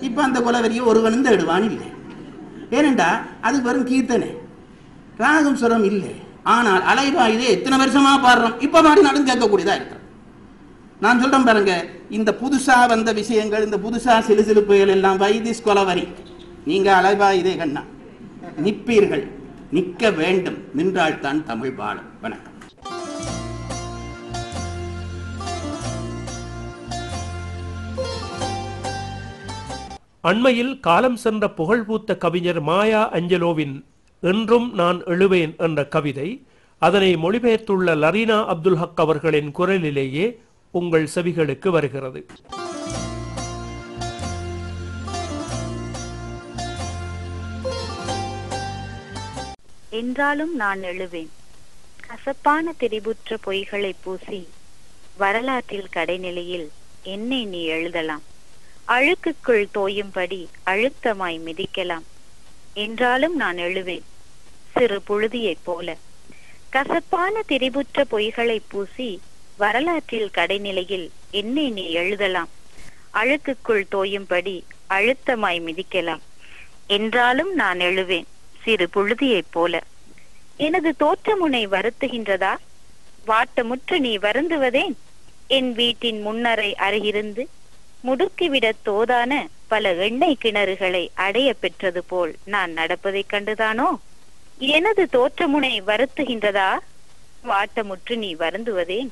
இப்போ அந்த கொலவரியை ஒருவனும் தேடுவான் இல்லை. ஏனென்றா அது வெறும் கீர்த்தனை, ராகம் சுரம் இல்லை. ஆனால் அலைவாயுதே எத்தனை வருஷமா பாடுறோம், இப்போ பாடினாலும் கேட்கக்கூடியதா இருக்கிறோம். நான் சொல்றேன் பாருங்க, இந்த புதுசா வந்த விஷயங்கள், இந்த புதுசா சிலுசிலுப்புகள் எல்லாம் வைத்திஸ் கொலவரி. நீங்க அலைவாயுதே கண்ணா நிற்பீர்கள், நிற்க வேண்டும், நின்றால்தான் தமிழ் வாழும். வணக்கம். அண்மையில் காலம் சென்ற புகழ்பூத்த கவிஞர் மாயா அஞ்சலோவின் என்றும் நான் எழுவேன் என்ற கவிதை, அதனை மொழிபெயர்த்துள்ள லரீனா அப்துல் ஹக் அவர்களின் குரலிலேயே உங்கள் செவிகளுக்கு வருகிறது. என்றாலும் நான் எழுவேன், கசப்பான திரிபுற்ற பொய்களை பூசி வரலாற்றில் கடைநிலையில் என்னை நீ எழுதலாம், அழுக்குக்குள் தோயும்படி அழுத்தமாய் மிதிக்கலாம். என்றாலும் நான் எழுவேன் சிறு புழுதியைப் போல. கசப்பான திரிபுற்ற பொய்களை பூசி வரலாற்றில் கடைநிலையில் என்னை நீ எழுதலாம், அழுக்குக்குள் தோயும்படி அழுத்தமாய் மிதிக்கலாம். என்றாலும் நான் எழுவேன் சிறு புழுதியைப் போல. எனது தோற்றமுனை வருத்துகின்றதா? வாட்டமுற்று நீ வருந்துவதேன்? என் வீட்டின் முன்னரை அருகிருந்து முடுக்கிவிட தோதான பல எண்ணெய் கிணறுகளை அடைய பெற்றது போல் நான் நடப்பதை கண்டுதானோ? எனது தோற்றமுனை வருத்துகின்றதா? வாட்டமுற்று நீ வருந்துவதேன்?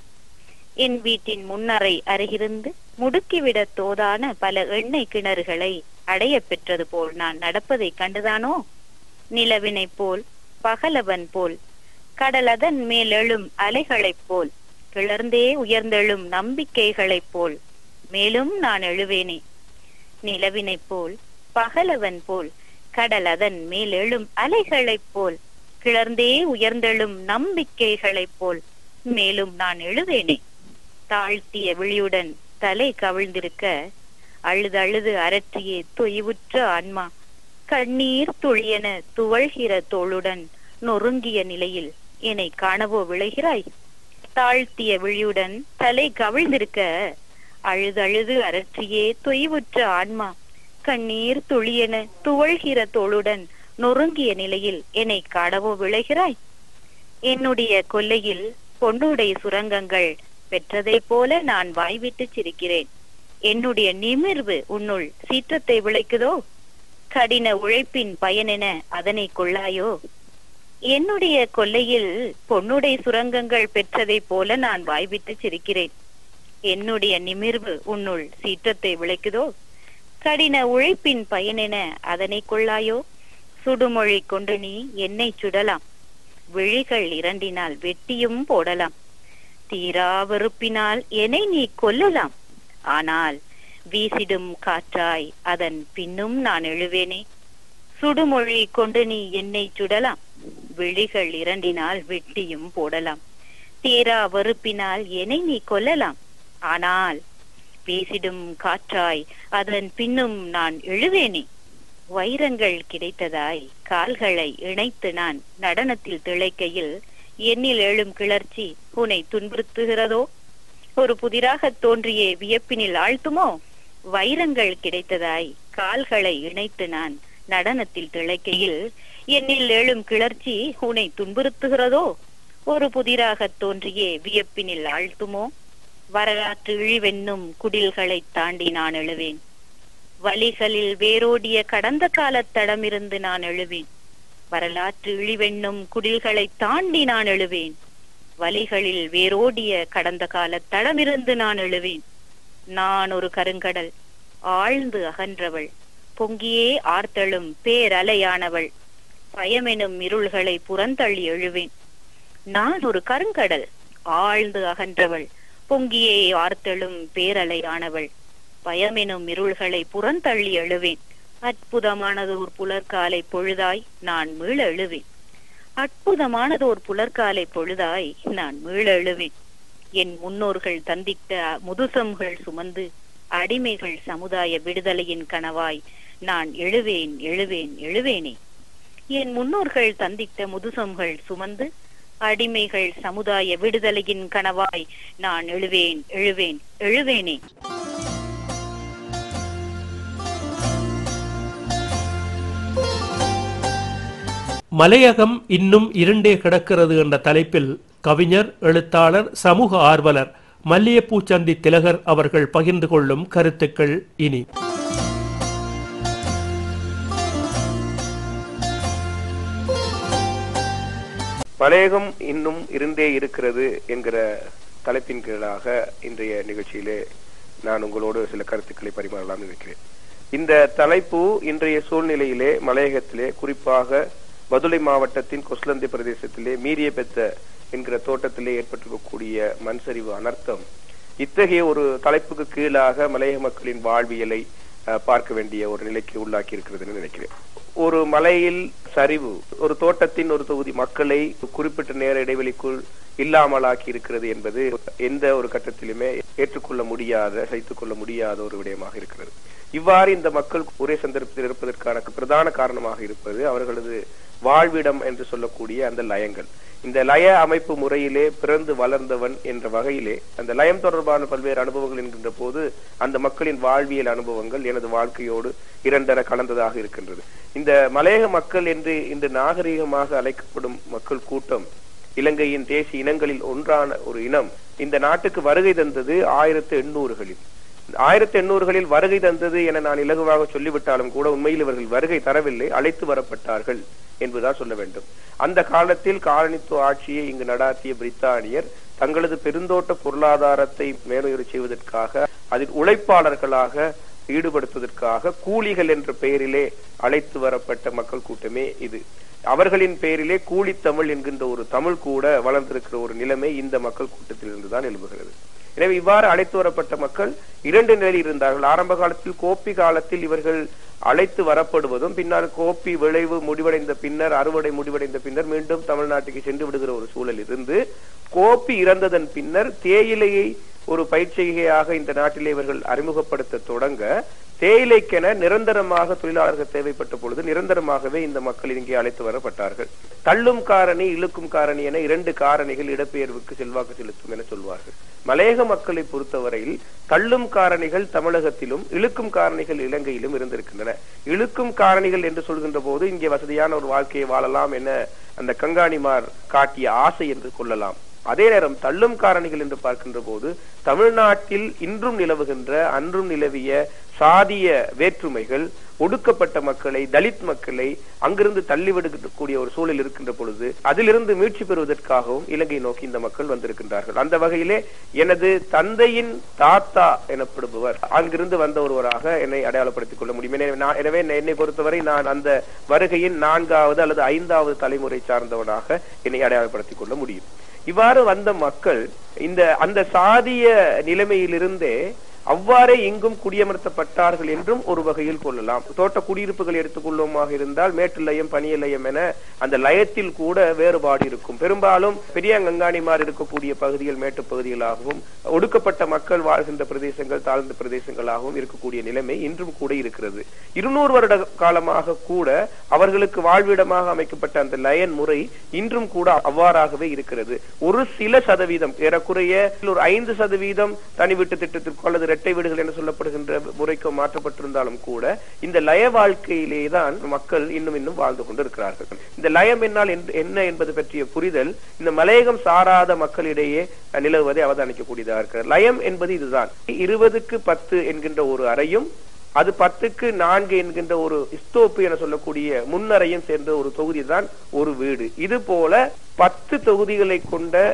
என் வீட்டின் முன்னரை அருகிருந்து முடுக்கிவிட தோதான பல எண்ணெய் கிணறுகளை அடைய பெற்றது போல் நான் நடப்பதை கண்டுதானோ? நிலவினை போல், பகலவன் போல், கடலதன் மேலெழும் அலைகளைப் போல், கிளர்ந்தே உயர்ந்தெழும் நம்பிக்கைகளைப் போல் மேலும் நான் எழுவேனே. நிலவினை போல், பகலவன் போல், கடலதன் மேலெழும் அலைகளைப் போல், கிளர்ந்தே உயர்ந்தெழும் நம்பிக்கைகளைப் போல் மேலும் நான் எழுவேனே. தாழ்த்திய விழியுடன் தலை கவிழ்ந்திருக்க அழுது அரற்றியே தொய்வுற்ற ஆன்மா கண்ணீர் துளியென துவழ்கிற தோளுடன் நொறுங்கிய நிலையில் என்னை காணவோ விளைகிறாய்? தாழ்த்திய விழியுடன் தலை கவிழ்ந்திருக்க அழுது அரற்றியே தொய்வுற்ற ஆன்மா கண்ணீர் துளியென துவழ்கிற தோளுடன் நொறுங்கிய நிலையில் என்னை காணவோ விளைகிறாய்? என்னுடைய கொல்லையில் பொன்னுடைய சுரங்கங்கள் பெற்றதை போல நான் வாய்விட்டு சிரிக்கிறேன். என்னுடைய நிமிர்வு உன்னுள் சீற்றத்தை விளைக்குதோ? கடின உழைப்பின் பயனென அதனை கொள்ளாயோ? என்னுடைய கொல்லையில் பொன்னுடைய சுரங்கங்கள் பெற்றதை போல நான் வாய்விட்டு சிரிக்கிறேன். என்னுடைய நிமிர்வு உன்னுள் சீற்றத்தை விளைக்குதோ? கடின உழைப்பின் பயனென அதனை கொள்ளாயோ? சுடுமொழி கொண்டு நீ என்னை சுடலாம், விழிகள் இரண்டினால் வெட்டியும் போடலாம், தீரா வெறுப்பினால் என்னை நீ கொல்லலாம். ஆனால் வீசிடும் காற்றாய் அதன் பின்னும் நான் எழுவேனே. சுடுமொழி கொண்டு நீ என்னை சுடலாம், விழிகள் இரண்டினால் வெட்டியும் போடலாம், தீரா வெறுப்பினால் என்னை நீ கொல்லலாம். ஆனால் வீசிடும் காற்றாய் அதன் பின்னும் நான் எழுவேனே. வைரங்கள் கிடைத்ததாய் கால்களை இணைத்து நான் நடனத்தில் திளைக்கையில் என்னில் எழும் கிளர்ச்சி உன்னை துன்புறுத்துகிறதோ? ஒரு புதிராக தோன்றிய வியப்பினில் ஆழ்த்துமோ? வைரங்கள் கிடைத்ததாய் கால்களை இணைத்து நான் நடனத்தில் திளைக்கையில் என்னில் எழும் கிளர்ச்சி உன்னை துன்புறுத்துகிறதோ? ஒரு புதிராக தோன்றிய வியப்பினில் ஆழ்த்துமோ? வரலாற்று இழிவென்னும் குடில்களை தாண்டி நான் எழுவேன். வழிகளில் வேரோடிய கடந்த காலத்தடமிருந்து நான் எழுவேன். வரலாற்று இழிவென்னும் குடில்களை தாண்டி நான் எழுவேன். வழிகளில் வேரோடிய கடந்த காலத்தடமிருந்து நான் எழுவேன். நான் ஒரு கருங்கடல், ஆழ்ந்து அகன்றவள், பொங்கியே ஆர்த்தெழும் பேரலையானவள், பயமெனும் இருள்களை புறந்தள்ளி எழுவேன். நான் ஒரு கருங்கடல், ஆழ்ந்து அகன்றவள், பொங்கியே ஆர்த்தெழும் பேரலையானவள், பயமெனும் இருள்களை புறந்தள்ளி எழுவேன். அற்புதமானதோர் புலர்காலை பொழுதாய் நான் மீள எழுவேன். அற்புதமானதோர் புலர்காலை பொழுதாய் நான் மீள எழுவேன். என் முன்னோர்கள் தந்திட்ட முதுசம்கள் சுமந்து அடிமைகள் சமுதாய விடுதலையின் கனவாய் நான் எழுவேன் எழுவேன் எழுவேனே. என் முன்னோர்கள் தந்திட்ட முதுசம்கள் சுமந்து அடிமைகள் சமுதாய விடுதலையின் கனவாய் நான் எழுவேன் எழுவேன் எழுவேனே. மலையகம் இன்னும் இருண்டே கிடக்கிறது என்ற தலைப்பில் கவிஞர், எழுத்தாளர், சமூக ஆர்வலர் மல்லியப்பூச்சந்தி திலகர் அவர்கள் பகிர்ந்து கொள்ளும் கருத்துக்கள் இனி. மலையகம் இன்னும் இருண்டே இருக்கிறது என்கிற தலைப்பின் கீழாக இன்றைய நிகழ்ச்சியிலே நான் உங்களோடு சில கருத்துக்களை பரிமாறலாம் இருக்கிறேன். இந்த தலைப்பு இன்றைய சூழ்நிலையிலே மலையகத்திலே, குறிப்பாக பதுளை மாவட்டத்தின் கொஸ்லந்தை பிரதேசத்திலே மீறிய பெத்த என்கிற தோட்டத்திலே ஏற்பட்டிருக்கக்கூடிய மண் சரிவு அனர்த்தம், இத்தகைய ஒரு தலைப்புக்கு கீழாக மலையக மக்களின் வாழ்வியலை பார்க்க வேண்டிய ஒரு நிலைக்கு உள்ளாக்கி இருக்கிறது நினைக்கிறேன். ஒரு மலையில் சரிவு ஒரு தோட்டத்தின் ஒரு தொகுதி மக்களை குறிப்பிட்ட நேர இடைவெளிக்குள் இல்லாமலாக்கி இருக்கிறது என்பது எந்த ஒரு கட்டத்திலுமே ஏற்றுக்கொள்ள முடியாத, சகித்துக் கொள்ள முடியாத ஒரு விடயமாக இருக்கிறது. இவ்வாறு இந்த மக்கள் ஒரே சந்தர்ப்பத்தில் இருப்பதற்கான பிரதான காரணமாக இருப்பது அவர்களது வாழ்விடம் என்று சொல்லக்கூடிய அந்த லயங்கள். இந்த லய அமைப்பு முறையிலே பிறந்து வளர்ந்தவன் என்ற வகையிலே அந்த லயம் தொடர்பான பல்வேறு அனுபவங்கள் என்கின்ற போது அந்த மக்களின் வாழ்வியல் அனுபவங்கள் எனது வாழ்க்கையோடு இரண்டர கலந்ததாக இருக்கின்றது. இந்த மலையக மக்கள் என்று இன்று நாகரீகமாக அழைக்கப்படும் மக்கள் கூட்டம் இலங்கையின் தேசிய இனங்களில் ஒன்றான ஒரு இனம் இந்த நாட்டுக்கு வருகை தந்தது 1800களில். 1800களில் வருகை தந்தது என நான் இலகுவாக சொல்லிவிட்டாலும் கூட உண்மையில் இவர்கள் வருகை தரவில்லை, அழைத்து வரப்பட்டார்கள் என்பதுதான் சொல்ல வேண்டும். அந்த காலத்தில் காலனித்துவ ஆட்சியை இங்கு நடாத்திய பிரித்தானியர் தங்களது பெருந்தோட்ட பொருளாதாரத்தை மேலுயர செய்வதற்காக அதில் உழைப்பாளர்களாக ஈடுபடுத்துவதற்காக கூலிகள் என்ற பெயரிலே அழைத்து வரப்பட்ட மக்கள் கூட்டமே இது. அவர்களின் பெயரிலே கூலித்தமிழ் என்கின்ற ஒரு தமிழ் கூட வளர்ந்திருக்கிற ஒரு நிலைமை இந்த மக்கள் கூட்டத்திலிருந்துதான் எழுப்புகிறது. எனவே இவ்வாறு அழைத்து வரப்பட்ட மக்கள் இரண்டு நிலையில் இருந்தார்கள். ஆரம்ப காலத்தில் கோப்பி காலத்தில் இவர்கள் அழைத்து வரப்படுவதும், பின்னர் கோப்பி விளைவு முடிவடைந்த பின்னர், அறுவடை முடிவடைந்த பின்னர் மீண்டும் தமிழ்நாட்டுக்கு சென்று விடுகிற ஒரு சூழல் இருந்து, கோப்பி இறந்ததன் பின்னர் தேயிலையை ஒரு பயிற்சிகையாக இந்த நாட்டிலே இவர்கள் அறிமுகப்படுத்த தொடங்க, தேயிலைக்கென நிரந்தரமாக தொழிலாளர்கள் தேவைப்பட்ட பொழுது நிரந்தரமாகவே இந்த மக்கள் இங்கே அழைத்து வரப்பட்டார்கள். தள்ளும் காரணி, இழுக்கும் காரணி என இரண்டு காரணிகள் இடப்பெயர்வுக்கு செல்வாக்கு செலுத்தும் என சொல்வார்கள். மலையக மக்களை பொறுத்தவரையில் தள்ளும் காரணிகள் தமிழகத்திலும் இழுக்கும் காரணிகள் இலங்கையிலும் இருந்திருக்கின்றன. இழுக்கும் காரணிகள் என்று சொல்கின்ற போது இங்கே வசதியான ஒரு வாழ்க்கையை வாழலாம் என அந்த கங்காணிமார் காட்டிய ஆசை என்று கொள்ளலாம். அதே நேரம் தள்ளும் காரணிகள் என்று பார்க்கின்ற போது தமிழ்நாட்டில் இன்றும் நிலவுகின்ற, அன்றும் நிலவிய சாதிய வேற்றுமைகள், ஒடுக்கப்பட்ட மக்களை, தலித் மக்களை அங்கிருந்து தள்ளிவிடக்கூடிய ஒரு சூழல் இருக்கின்ற பொழுது அதிலிருந்து மீட்சி பெறுவதற்காகவும் இலங்கை நோக்கி இந்த மக்கள் வந்திருக்கின்றார்கள். அந்த வகையிலே எனது தந்தையின் தாத்தா எனப்படுபவர் அங்கிருந்து வந்த ஒருவராக என்னை அடையாளப்படுத்திக் கொள்ள முடியும். எனவே என்னை பொறுத்தவரை நான் அந்த வருகையின் 4வது அல்லது 5வது தலைமுறை சார்ந்தவனாக என்னை அடையாளப்படுத்திக் கொள்ள முடியும். இவ்வாறு வந்த மக்கள் அந்த சாதிய நிலைமையிலிருந்தே அவ்வாறே இங்கும் குடியமர்த்தப்பட்டார்கள் என்றும் ஒரு வகையில் கொள்ளலாம். தோட்ட குடியிருப்புகள் எடுத்துக்கொள்வோமாக இருந்தால் மேட்டு லயம், பனிய லயம் என அந்த லயத்தில் கூட வேறுபாடு இருக்கும். பெரும்பாலும் பெரியாங்கங்காணிமார் இருக்கக்கூடிய பகுதிகள் மேட்டு பகுதிகளாகவும், ஒடுக்கப்பட்ட மக்கள் வாழ்கின்ற பிரதேசங்கள் தாழ்ந்த பிரதேசங்களாகவும் இருக்கக்கூடிய நிலைமை இன்றும் கூட இருக்கிறது. 200 வருட காலமாக கூட அவர்களுக்கு வாழ்விடமாக அமைக்கப்பட்ட அந்த லயன் முறை இன்றும் கூட அவ்வாறாகவே இருக்கிறது. ஒரு சில சதவீதம், ஏறக்குறைய ஒரு 5% தனி வீட்டு திட்டத்திற்கு அல்லது இரட்டை வீடுகள் என்று சொல்லப்படுகின்ற முறைக்கு மாற்றப்பட்டிருந்தாலும் கூட இந்த லய வாழ்க்கையிலேதான் மக்கள் இன்னும் வாழ்ந்து கொண்டிருக்கிறார்கள். இந்த லயம் என்ன என்பது பற்றிய புரிதல் இந்த மலையகம் சாராத மக்களிடையே நிலவுவதை அவதானிக்கக்கூடியதாக இருக்கிறது. லயம் என்பது இதுதான். 20க்கு 10 என்கின்ற ஒரு அறையும், அது 10க்கு 4 என்கின்ற ஒரு ஸ்தோப்பு என சொல்லக்கூடிய முன்னறையும் சேர்ந்த ஒரு தொகுதி தான் ஒரு வீடு. இது போல 10 தொகுதிகளை கொண்ட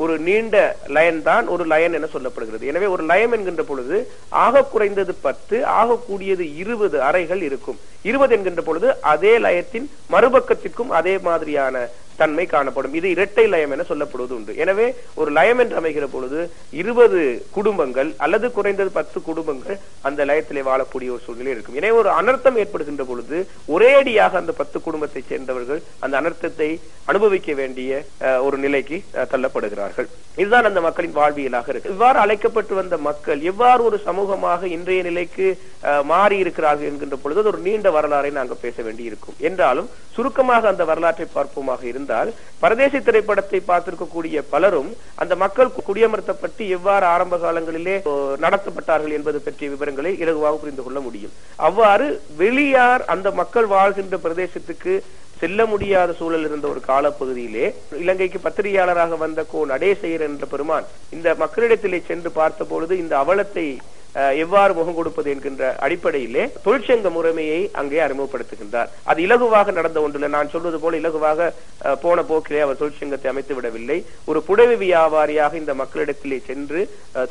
ஒரு நீண்ட லயன் தான் ஒரு லயன் என சொல்லப்படுகிறது. எனவே ஒரு லயம் என்கின்ற பொழுது ஆக குறைந்தது 10, ஆக கூடியது 20 அறைகள் இருக்கும். 20 என்கின்ற பொழுது அதே லயத்தின் மறுபக்கத்திற்கும் அதே மாதிரியான தன்மை காணப்படும். இது இரட்டை லயம் என சொல்லப்படுவது உண்டு. எனவே ஒரு லயம் என்று அமைகிற பொழுது 20 குடும்பங்கள் அல்லது குறைந்தது 10 குடும்பங்கள் அந்த லயத்திலே வாழக்கூடிய ஒரு சூழ்நிலை இருக்கும். எனவே ஒரு அனர்த்தம் ஏற்படுகின்ற பொழுது ஒரேடியாக அந்த 10 குடும்பத்தை சேர்ந்தவர்கள் அந்த அனர்த்தத்தை அனுபவிக்க வேண்டிய ஒரு நிலைக்கு தள்ளப்படுகிறார்கள். இதுதான் அந்த மக்களின் வாழ்வியலாக இருக்கு. இவ்வாறு அழைக்கப்பட்டு வந்த மக்கள் எவ்வாறு ஒரு சமூகமாக இன்றைய நிலைக்கு மாறி இருக்கிறார்கள் என்கின்ற பொழுது ஒரு நீண்ட வரலாறை நாங்கள் பேச வேண்டி இருக்கும். என்றாலும் சுருக்கமாக அந்த வரலாற்றை பார்ப்போமாக இருந்தால் ஏனென்றால் பரதேசி திரைப்படத்தை பார்த்திருக்கக்கூடிய பலரும் அந்த மக்கள் குடியமர்த்தப்பட்டு எவ்வாறு ஆரம்ப காலங்களிலே நடத்தப்பட்டார்கள் என்பது பற்றிய விவரங்களை இலகுவாக புரிந்து கொள்ள முடியும். அவ்வாறு வெளியார் அந்த மக்கள் வாழ்கின்ற பிரதேசத்துக்கு செல்ல முடியாத சூழல் இருந்த ஒரு காலப்பகுதியிலே இலங்கைக்கு பத்திரிகையாளராக வந்த கோ நடேசையர் என்ற பெருமான் இந்த மக்களிடத்திலே சென்று பார்த்த பொழுது இந்த அவலத்தை எவ்வாறு முகம் கொடுப்பது என்கின்ற அடிப்படையிலே தொழிற்சங்க முறைமையை அங்கே அறிமுகப்படுத்துகின்றார். அது இலகுவாக நடந்த ஒன்றில்லை. நான் சொல்வது போல இலகுவாக போன போக்கிலே அவர் தொழிற்சங்கத்தை அமைத்து விடவில்லை. ஒரு புடவை வியாபாரியாக இந்த மக்களிடத்திலே சென்று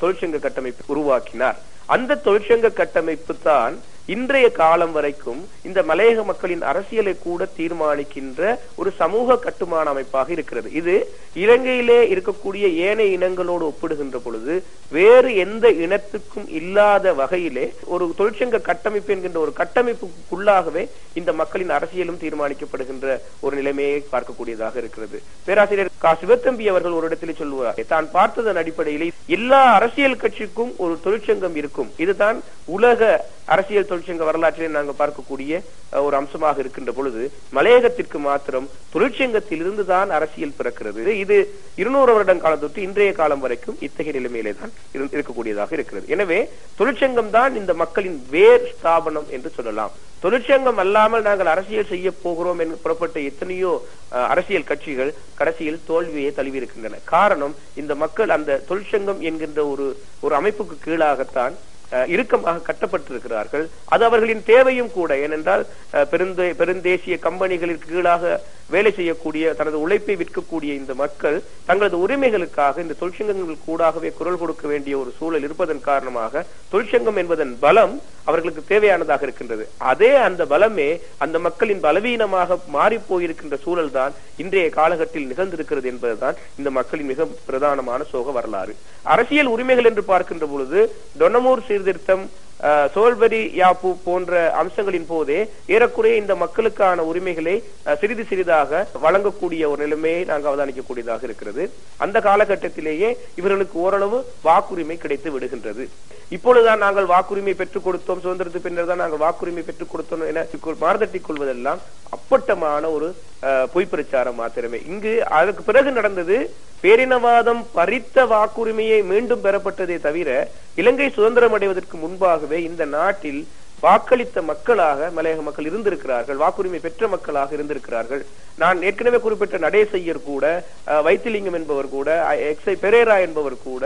தொழிற்சங்க கட்டமைப்பு உருவாக்கினார். அந்த தொழிற்சங்க கட்டமைப்பு தான் இன்றைய காலம் வரைக்கும் இந்த மலையக மக்களின் அரசியலை கூட தீர்மானிக்கின்ற ஒரு சமூக கட்டுமான அமைப்பாக இருக்கிறது. இது இலங்கையிலே இருக்கக்கூடிய ஏனைய இனங்களோடு ஒப்பிடுகின்ற பொழுது வேறு எந்த இனத்துக்கும் இல்லாத வகையிலே ஒரு தொழிற்சங்க கட்டமைப்பு என்கின்ற ஒரு கட்டமைப்புக்குள்ளாகவே இந்த மக்களின் அரசியலும் தீர்மானிக்கப்படுகின்ற ஒரு நிலைமையை பார்க்கக்கூடியதாக இருக்கிறது. பேராசிரியர் கா. சிவத்தம்பி அவர்கள் ஒரு இடத்திலே சொல்லுவார், தான் பார்த்ததன் அடிப்படையில் எல்லா அரசியல் கட்சிக்கும் ஒரு தொழிற்சங்கம் இருக்கும். இதுதான் உலக அரசியல் தொழிற்சங்க வரலாற்றிலே நாங்கள் பார்க்கக்கூடிய ஒரு அம்சமாக இருக்கின்ற பொழுது மலையகத்திற்கு மாத்திரம் தொழிற்சங்கத்தில் இருந்துதான் அரசியல் பிறக்கிறது. இது 200 வருடம் காலம் தொட்டு இன்றைய காலம் வரைக்கும் இத்தகைய நிலைமையிலே தான் இருக்கக்கூடியதாக இருக்கிறது. எனவே தொழிற்சங்கம் தான் இந்த மக்களின் வேர் ஸ்தாபனம் என்று சொல்லலாம். தொழிற்சங்கம் அல்லாமல் நாங்கள் அரசியல் செய்ய போகிறோம் என்று புறப்பட்ட எத்தனையோ அரசியல் கட்சிகள் கடைசியில் தோல்வியை தழுவி இருக்கின்றன. காரணம், இந்த மக்கள் அந்த தொழிற்சங்கம் என்கின்ற ஒரு அமைப்புக்கு கீழாகத்தான் இறுக்கமாக கட்டப்பட்டிருக்கிறார்கள். அது அவர்களின் தேவையும் கூட. ஏனென்றால் பெருந்தேசிய கம்பெனிகளின் கீழாக வேலை செய்யக்கூடிய தனது உழைப்பை விற்கக்கூடிய இந்த மக்கள் தங்களது உரிமைகளுக்காக இந்த தொழிற்சங்கங்கள் கூடாகவே குரல் கொடுக்க வேண்டிய ஒரு சூழல் இருப்பதன் காரணமாக தொழிற்சங்கம் என்பதன் பலம் அவர்களுக்கு தேவையானதாக இருக்கின்றது. அந்த பலமே அந்த மக்களின் பலவீனமாக மாறி போயிருக்கின்ற சூழல் தான் இன்றைய காலகட்டத்தில் நிகழ்ந்திருக்கிறது என்பதுதான் இந்த மக்களின் மிக பிரதானமான சோக வரலாறு. அரசியல் உரிமைகள் என்று பார்க்கின்ற பொழுது டொனமூர் சீர்திருத்தம், சோல்பரி யாப்பு போன்ற அம்சங்களின் போதே ஏறக்குறைய இந்த மக்களுக்கான உரிமைகளை சிறிது சிறிதாக வழங்கக்கூடிய ஒரு நிலைமையை நாங்கள் அவதானிக்கக்கூடியதாக இருக்கிறது. அந்த காலகட்டத்திலேயே இவர்களுக்கு ஓரளவு வாக்குரிமை கிடைத்து விடுகின்றது. இப்பொழுதுதான் நாங்கள் வாக்குரிமை பெற்றுக் கொடுத்தோம், சுதந்திரத்துக்கு பின்னர் தான் நாங்கள் வாக்குரிமை பெற்றுக் கொடுத்தோம் என மாறுதட்டிக் கொள்வதெல்லாம் அப்பட்டமான ஒரு பொய் பிரச்சாரம் மாத்திரமே. இங்கு அதற்கு பிறகு நடந்தது பேரினவாதம் பறித்த வாக்குரிமையை மீண்டும் பெறப்பட்டதே தவிர இலங்கை சுதந்திரம் அடைவதற்கு முன்பாகவே இந்த நாட்டில் வாக்களித்த மக்களாக மலையக மக்கள் இருந்திருக்கிறார்கள், வாக்குரிமை பெற்ற மக்களாக இருந்திருக்கிறார்கள். நான் ஏற்கனவே குறிப்பிட்ட நடேசையர் கூட, வைத்திலிங்கம் என்பவர் கூட, எக்ஸை பெரேரா என்பவர் கூட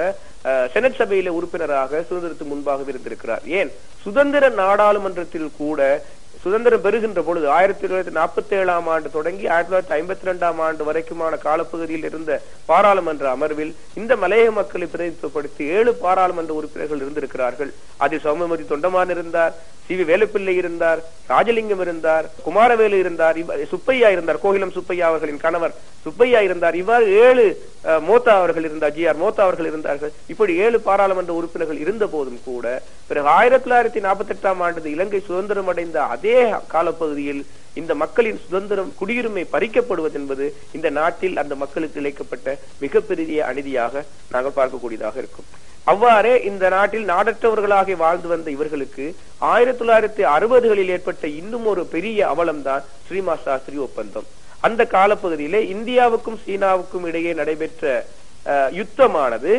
செனட் சபையில உறுப்பினராக சுதந்திரத்துக்கு முன்பாக இருந்திருக்கிறார். ஏன் சுதந்திர நாடாளுமன்றத்தில் கூட சுதந்திரம் பெறுகின்ற பொழுது 1947ஆம் ஆண்டு தொடங்கி 1952ஆம் ஆண்டு வரைக்குமான காலப்பகுதியில் இருந்த பாராளுமன்ற அமர்வில் இந்த மலையக மக்களை பிரதிநிதித்துவப்படுத்தி 7 பாராளுமன்ற உறுப்பினர்கள் இருந்திருக்கிறார்கள். அதில் சௌமியமதி தொண்டமான் இருந்தார், சி.வி. வேலுப்பிள்ளை இருந்தார், ராஜலிங்கம் இருந்தார், குமாரவேலு இருந்தார், சுப்பையா இருந்தார், கோகிலம் சுப்பையா அவர்களின் கணவர் சுப்பையா இருந்தார். இவ்வாறு 7 மோத்தா அவர்கள் இருந்தார், ஜி.ஆர். மோத்தா அவர்கள் இருந்தார்கள். இப்படி 7 பாராளுமன்ற உறுப்பினர்கள் இருந்த போதும் கூட பிறகு 1948ஆம் ஆண்டு இலங்கை சுதந்திரம் அடைந்த அதே காலப்பகுதியில் இந்த மக்களின் சுதந்திரம் குடியுரிமை பறிக்கப்படுவது என்பது இந்த நாட்டில் அந்த மக்களுக்கு இழைக்கப்பட்ட மிகப்பெரிய அநீதியாக நாங்கள் பார்க்கக்கூடியதாக இருக்கும். அவ்வாறே இந்த நாட்டில் நாடற்றவர்களாக வாழ்ந்து வந்த இவர்களுக்கு 1960களில் ஏற்பட்ட இன்னும் ஒரு பெரிய அவலம்தான் ஸ்ரீமா சாஸ்திரி ஒப்பந்தம். அந்த காலப்பகுதியிலே இந்தியாவுக்கும் சீனாவுக்கும் இடையே நடைபெற்ற யுத்தமானது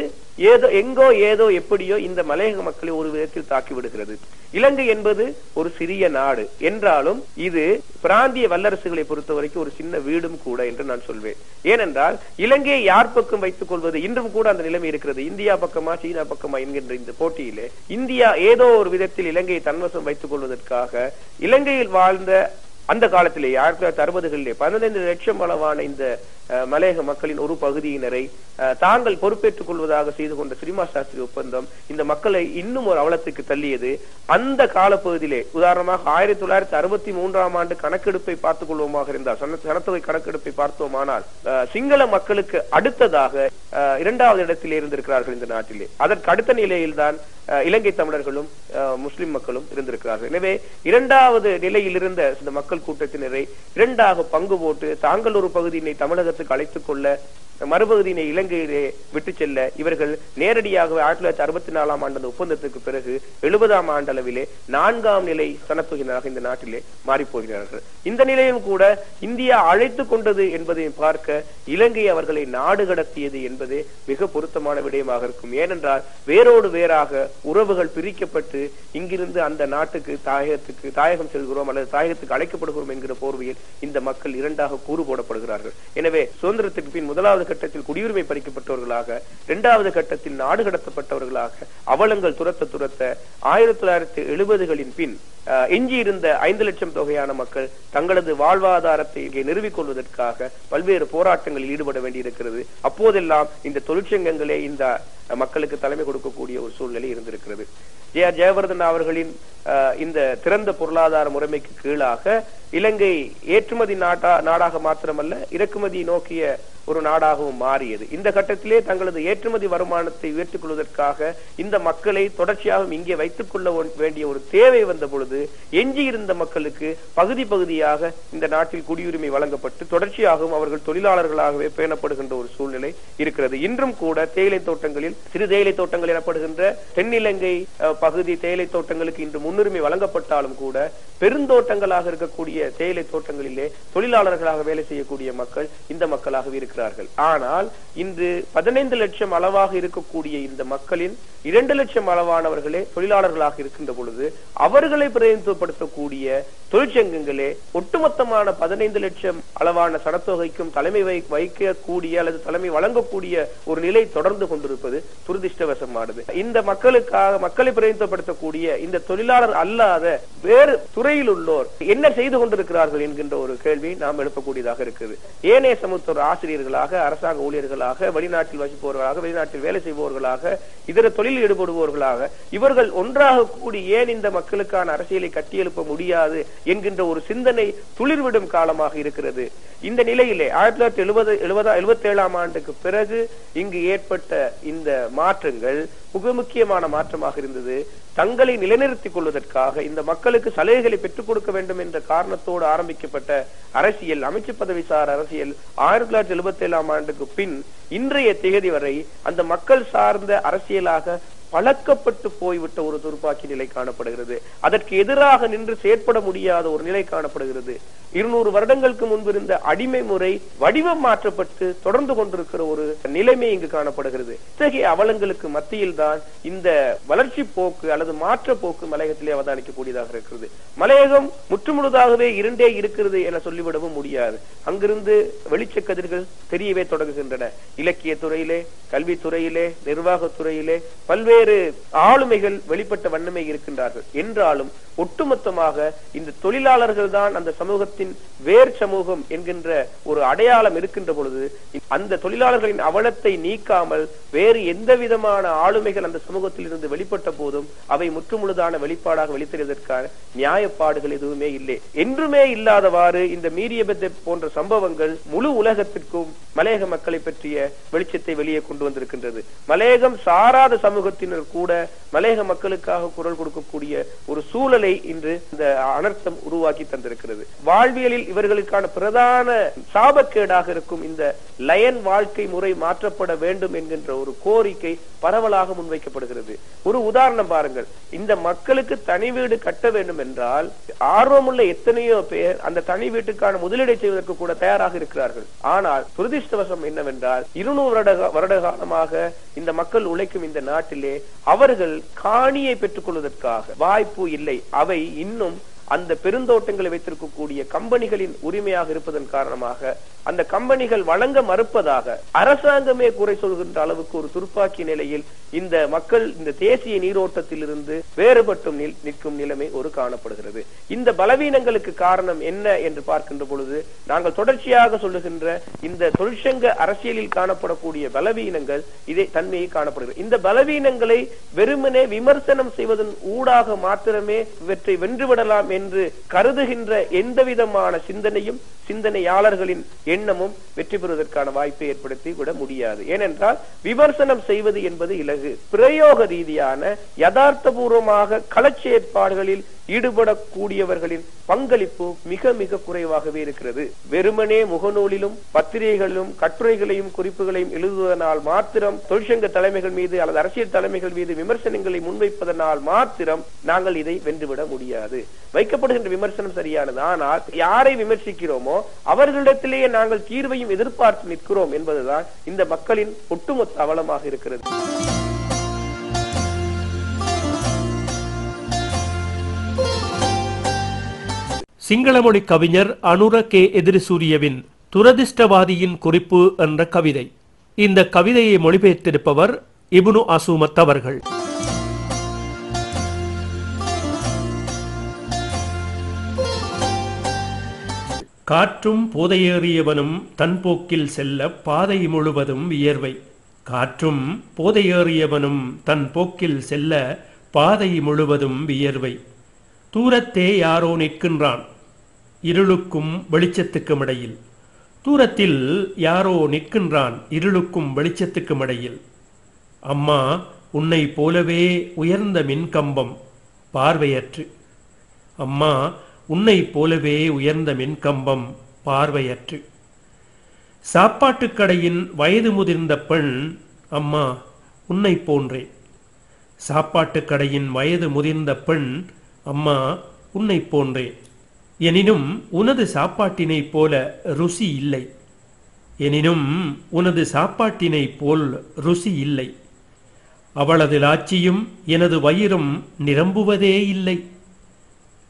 எங்கோ ஏதோ எப்படியோ இந்த மலையக மக்களை ஒரு விதத்தில் தாக்கி விடுகிறது. இலங்கை என்பது ஒரு சிறிய நாடு என்றாலும் இது பிராந்திய வல்லரசுகளை பொறுத்த வரைக்கும் ஒரு சின்ன வீடும் கூட என்று நான் சொல்வேன். ஏனென்றால் இலங்கையை யார் பக்கம் வைத்துக் கொள்வது இன்றும் கூட அந்த நிலைமை இருக்கிறது. இந்தியா பக்கமா சீனா பக்கமா என்கின்ற இந்த போட்டியிலே இந்தியா ஏதோ ஒரு விதத்தில் இலங்கையை தன்வசம் வைத்துக் கொள்வதற்காக இலங்கையில் வாழ்ந்த அந்த காலத்திலே 1960களிலே 15 லட்சம் அளவான இந்த மலையக மக்களின் ஒரு பகுதியினரை தாங்கள் பொறுப்பேற்றுக் கொள்வதாக செய்து கொண்ட ஸ்ரீமா சாஸ்திரி ஒப்பந்தம் இந்த மக்களை இன்னும் ஒரு அவலத்துக்கு தள்ளியது. அந்த காலப்பகுதியிலே உதாரணமாக 1963ஆம் ஆண்டு கணக்கெடுப்பை பார்த்துக் கொள்வோமாக இருந்தால், சனத்தொகை கணக்கெடுப்பை பார்த்தோமானால் சிங்கள மக்களுக்கு அடுத்ததாக 2வது இடத்திலே இருந்திருக்கிறார்கள் இந்த நாட்டிலே. அதற்கு அடுத்த நிலையில்தான் இலங்கை தமிழர்களும் முஸ்லிம் மக்களும் இருந்திருக்கிறார்கள். எனவே 2வது நிலையில் இருந்த இந்த மக்கள் கூட்டத்தினரை 2ஆக பங்கு போட்டு தாங்கள் ஒரு பகுதியினை தமிழகத்துக்கு அழைத்துக் கொள்ள மறுபகுதியினை இலங்கையிலே விட்டு செல்ல இவர்கள் நேரடியாக 1964 ஆண்டு அந்த ஒப்பந்தத்துக்கு பிறகு 70ஆம் ஆண்டளவிலே 4ஆம் நிலை சனத்தொகையினராக இந்த நாட்டிலே மாறி போகிறார்கள். இந்த நிலையும் கூட இந்தியா அழைத்து கொண்டது என்பதை பார்க்க இலங்கை அவர்களை நாடு கடத்தியது என்பதே மிக பொருத்தமான விடயமாக இருக்கும். ஏனென்றால் வேரோடு வேறாக உறவுகள் பிரிக்கப்பட்டு இங்கிருந்து அந்த நாட்டுக்கு தாயகம் செல்கிறோம் அல்லது தாயகத்துக்கு அழைக்கப்படுகிறோம் என்கிற போர்வையில் இந்த மக்கள் இரண்டாக கூறு போடப்படுகிறார்கள். எனவே சுதந்திரத்துக்கு பின் முதலாவது கட்டத்தில் குடியுரிமை பறிக்கப்பட்டவர்களாக, இரண்டாவது கட்டத்தில் நாடு கடத்தப்பட்டவர்களாக அவலங்கள் துரத்த 1970களின் பின் எஞ்சி இருந்த 5 லட்சம் தொகையான மக்கள் தங்களது வாழ்வாதாரத்தை நிறுவிக் கொள்வதற்காக பல்வேறு போராட்டங்களில் ஈடுபட வேண்டியிருக்கிறது. அப்போதெல்லாம் இந்த தொழிற்சங்கங்களே இந்த மக்களுக்கு தலைமை கொடுக்கக்கூடிய ஒரு சூழ்நிலை இருந்திருக்கிறது. ஜெயவர்தன் அவர்களின் இந்த திறந்த பொருளாதார முறைமைக்கு கீழாக இலங்கை ஏற்றுமதி நாடாக மாத்திரமல்ல இறக்குமதி நோக்கிய ஒரு நாடாகவும் மாறியது. இந்த கட்டத்திலே தங்களது ஏற்றுமதி வருமானத்தை உயர்த்திக் கொள்வதற்காக இந்த மக்களை தொடர்ச்சியாக இங்கே வைத்துக் கொள்ள வேண்டிய ஒரு தேவை வந்த பொழுது எஞ்சி இருந்த மக்களுக்கு பகுதி பகுதியாக இந்த நாட்டில் குடியுரிமை வழங்கப்பட்டு தொடர்ச்சியாகவும் அவர்கள் தொழிலாளர்களாகவே பேணப்படுகின்ற ஒரு சூழ்நிலை இருக்கிறது. இன்றும் கூட தேயிலை தோட்டங்களில் சிறு தேயிலை தோட்டங்கள் எனப்படுகின்ற தென்னிலங்கை பகுதி தேயிலை தோட்டங்களுக்கு இன்று முன்னுரிமை வழங்கப்பட்டாலும் கூட பெருந்தோட்டங்களாக இருக்கக்கூடிய தேயிலை தோட்டங்களிலே தொழிலாளர்களாக வேலை செய்யக்கூடிய மக்கள் இந்த மக்களாகவே இருக்கிறார்கள். ஆனால் இன்று 15 லட்சம் அளவாக இருக்கக்கூடிய இந்த மக்களின் 2 லட்சம் அளவானவர்களே தொழிலாளர்களாக இருக்கின்ற பொழுது அவர்களை பிரதிநிதித்துவப்படுத்தக்கூடிய தொழிற்சங்கங்களே ஒட்டுமொத்தமான 15 லட்சம் அளவான சனத்தொகைக்கும் தலைமை வைக்கக்கூடிய அல்லது தலைமை வழங்கக்கூடிய ஒரு நிலை தொடர்ந்து கொண்டிருப்பது துரதிஷ்டவசமானது. இந்த மக்களை பிரதிநிதித்துவப்படுத்தக்கூடிய இந்த தொழிலாளர் அல்லாத வேறு துறையில் உள்ளோர் என்ன செய்து கொண்டிருக்கிறார்கள் என்கின்ற ஒரு கேள்வி நாம் எழுப்பக்கூடியதாக இருக்குது. ஏனைய சமூக ஆசிரியர்களாக, அரசாங்க ஊழியர்களாக, வெளிநாட்டில் வசிப்பவர்களாக, வெளிநாட்டில் வேலை செய்பவர்களாக, இதர தொழில் ஈடுபடுபவர்களாக இவர்கள் ஒன்றாக கூடி ஏன் இந்த மக்களுக்கான அரசியலை கட்டியெழுப்ப முடியாது என்கின்ற ஒரு சிந்தனை துளிர்விடும் காலமாக இருக்கிறது. இந்த நிலையிலே 1977ஆம் ஆண்டுக்கு பிறகு இங்கு ஏற்பட்ட இந்த மாற்றங்கள் மிக முக்கியமான மாற்றமாக இருந்தது. தங்களை நிலைநிறுத்திக் கொள்வதற்காக இந்த மக்களுக்கு சலுகைகளை பெற்றுக் கொடுக்க வேண்டும் என்ற காரணத்தோடு ஆரம்பிக்கப்பட்ட அரசியல், அமைச்சு பதவிசார் அரசியல் 1977ஆம் ஆண்டுக்கு பின் இன்றைய தேதி வரை அந்த மக்கள் சார்ந்த அரசியலாக பழக்கப்பட்டு போய்விட்ட ஒரு துர்ப்பாக்கி நிலை காணப்படுகிறது. அதற்கு எதிராக நின்று செயற்பட முடியாத ஒரு நிலை காணப்படுகிறது. 200 வருடங்களுக்கு முன்பு இருந்த அடிமை முறை வடிவம் மாற்றப்பட்டு தொடர்ந்து கொண்டிருக்கிற ஒரு நிலைமை இங்கு காணப்படுகிறது. இத்தகைய அவலங்களுக்கு மத்தியில் தான் இந்த வளர்ச்சி போக்கு அல்லது மாற்ற போக்கு மலையகத்திலே அவதானிக்கக்கூடியதாக இருக்கிறது. மலையகம் முற்றுமுழுதாகவே இருண்டே இருக்கிறது என சொல்லிவிடவும் முடியாது. அங்கிருந்து வெளிச்ச கதிர்கள் தெரியவே தொடங்குகின்றன. இலக்கிய துறையிலே, கல்வித்துறையிலே, நிர்வாகத்துறையிலே பல்வேறு ஆளுமைகள் வெளிப்பட்ட வண்ணமே இருக்கின்றார்கள். என்றாலும் ஒட்டுமொத்தமாக இந்த தொழிலாளர்கள் தான் அந்த சமூகத்தின் வேர் சமூகம் என்கின்ற ஒரு அடையாளம் இருக்கின்ற பொழுது அந்த தொழிலாளர்களின் அவலத்தை நீக்காமல் வேறு எந்த விதமான ஆளுமைகள் அந்த சமூகத்தில் இருந்து வெளிப்பட்ட போதும் அவை முற்றுமுழுதான வெளிப்பாடாக வெளித்தெரிவதற்கான நியாயப்பாடுகள் எதுவுமே இல்லை. என்றுமே இல்லாதவாறு இந்த மீரியபத்தை போன்ற சம்பவங்கள் முழு உலகத்திற்கும் மலையக மக்களை பற்றிய வெளிச்சத்தை வெளியே கொண்டு வந்திருக்கின்றது. மலையகம் சாராத சமூகத்தினர் கூட மலையக மக்களுக்காக குரல் கொடுக்கக்கூடிய ஒரு சூழலை இன்று இந்த அனர்த்தம் உருவாக்கி தந்திருக்கிறது. வாழ்வியலில் இவர்களுக்கான பிரதான சாபக்கேடாக இருக்கும் இந்த லயன் வாழ்க்கை முறை மாற்றப்பட வேண்டும் என்கின்ற ஒரு கோரிக்கை பரவலாக முன்வைக்கப்படுகிறது. ஒரு உதாரணம் பாருங்கள். இந்த மக்களுக்கு தனி வீடு கட்ட வேண்டும் என்றால் ஆர்வமுள்ள எத்தனையோ பேர் அந்த தனி வீட்டுக்கான முதலீடை செய்வதற்கு கூட தயாராக இருக்கிறார்கள். ஆனால் துரதிஷ்டவசம் என்னவென்றால் 200 வருட காலமாக இந்த மக்கள் உழைக்கும் இந்த நாட்டிலே அவர்கள் காணியை பெற்றுக் கொள்வதற்காக வாய்ப்பு இல்லை. அவை இன்னும் அந்த பெருந்தோட்டங்களை வைத்திருக்கக்கூடிய கம்பெனிகளின் உரிமையாக இருப்பதன் காரணமாக அந்த கம்பெனிகள் வழங்க மறுப்பதாக அரசாங்கமே குறை சொல்கின்ற அளவுக்கு ஒரு துர்ப்பாக்கி நிலையில் இந்த மக்கள் இந்த தேசிய நீரோட்டத்தில் இருந்து வேறுபட்டு நிற்கும் நிலைமை ஒரு காணப்படுகிறது. இந்த பலவீனங்களுக்கு காரணம் என்ன என்று பார்க்கின்ற பொழுது நாங்கள் தொடர்ச்சியாக சொல்லுகின்ற இந்த தொழிற்சங்க அரசியலில் காணப்படக்கூடிய பலவீனங்கள் இதை தன்மையை காணப்படுகிறது. இந்த பலவீனங்களை வெறுமனே விமர்சனம் செய்வதன் ஊடாக மாத்திரமே இவற்றை வென்றுவிடலாம் என்று கருதுகின்ற எந்த விதமான சிந்தனையும் சிந்தனையாளர்களின் எண்ணமும் வெற்றி பெறுவதற்கான வாய்ப்பை ஏற்படுத்தி விட முடியாது. ஏனென்றால் விமர்சனம் செய்வது என்பது இலகு. பிரயோக ரீதியான யதார்த்தபூர்வமாக களச்செயற்பாடுகளில் ஈடுபடக்கூடியவர்களின் பங்களிப்பு மிக மிக குறைவாகவே இருக்கிறது. வெறுமனே முகநூலிலும் பத்திரிகைகளிலும் கட்டுரைகளையும் குறிப்புகளையும் எழுதுவதனால் மாத்திரம், தொழிற்சங்க தலைமைகள் மீது அல்லது அரசியல் தலைமைகள் மீது விமர்சனங்களை முன்வைப்பதனால் மாத்திரம் நாங்கள் இதை வென்றுவிட முடியாது. வைக்கப்படுகின்ற விமர்சனம் சரியானது, ஆனால் யாரை விமர்சிக்கிறோமோ அவர்களிடத்திலேயே நாங்கள் தீர்வையும் எதிர்பார்த்து நிற்கிறோம் என்பதுதான் இந்த மக்களின் ஒட்டுமொத்த அவலமாக இருக்கிறது. சிங்கள மொழி கவிஞர் அனுர கே எதிரிசூரியவின் துரதிர்ஷ்டவாதியின் குறிப்பு என்ற கவிதை. இந்த கவிதையை மொழிபெயர்த்திருப்பவர் இப்னு அசூமத் அவர்கள். காற்றும் போதையேறியவனும் தன் போக்கில் செல்ல பாதை முழுவதும் வியர்வை. காற்றும் போதையேறியவனும் தன் போக்கில் செல்ல பாதை முழுவதும் வியர்வை. தூரத்தே யாரோ நிற்கின்றான் இருளுக்கும் வெளிச்சத்துக்கும் இடையில். தூரத்தில் யாரோ நிற்கின்றான் இருளுக்கும் வெளிச்சத்துக்கும் இடையில். அம்மா உன்னை போலவே உயர்ந்த மின்கம்பம் பார்வையற்று. அம்மா உன்னை போலவே உயர்ந்த மின்கம்பம் பார்வையற்று. சாப்பாட்டுக்கடையின் வயது முதிர்ந்த பெண் அம்மா உன்னை போன்றே. சாப்பாட்டுக்கடையின் வயது முதிர்ந்த பெண் அம்மா உன்னை போன்றே. எனினும் உனது சாப்பாட்டினை போல ருசி இல்லை. எனினும் உனது சாப்பாட்டினை போல் ருசி இல்லை. அவளது லாட்சியும் எனது வயிறும் நிரம்புவதே இல்லை.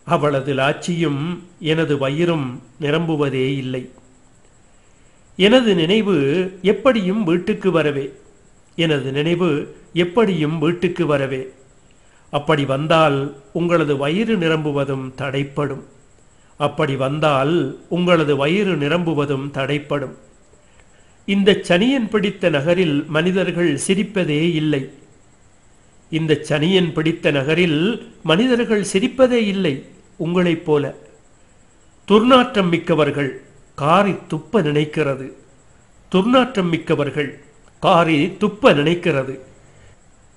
அவளது லாட்சியும் எனது வயிறும் நிரம்புவதே இல்லை. எனது நினைவு எப்படியும் வீட்டுக்கு வரவே. எனது நினைவு எப்படியும் வீட்டுக்கு வரவே. அப்படி வந்தால் உங்களது வயிறு நிரம்புவதும் தடைப்படும். அப்படி வந்தால் உங்களது வயிறு நிரம்புவதும் தடைப்படும். இந்த சனியன் பிடித்த நகரில் மனிதர்கள் சிரிப்பதே இல்லை. இந்த சனியன் பிடித்த நகரில் மனிதர்கள் சிரிப்பதே இல்லை உங்களைப் போல. துர்நாற்றம் மிக்கவர்கள் காரி துப்ப நினைக்கிறது. துர்நாற்றம் மிக்கவர்கள் காரி துப்ப நினைக்கிறது.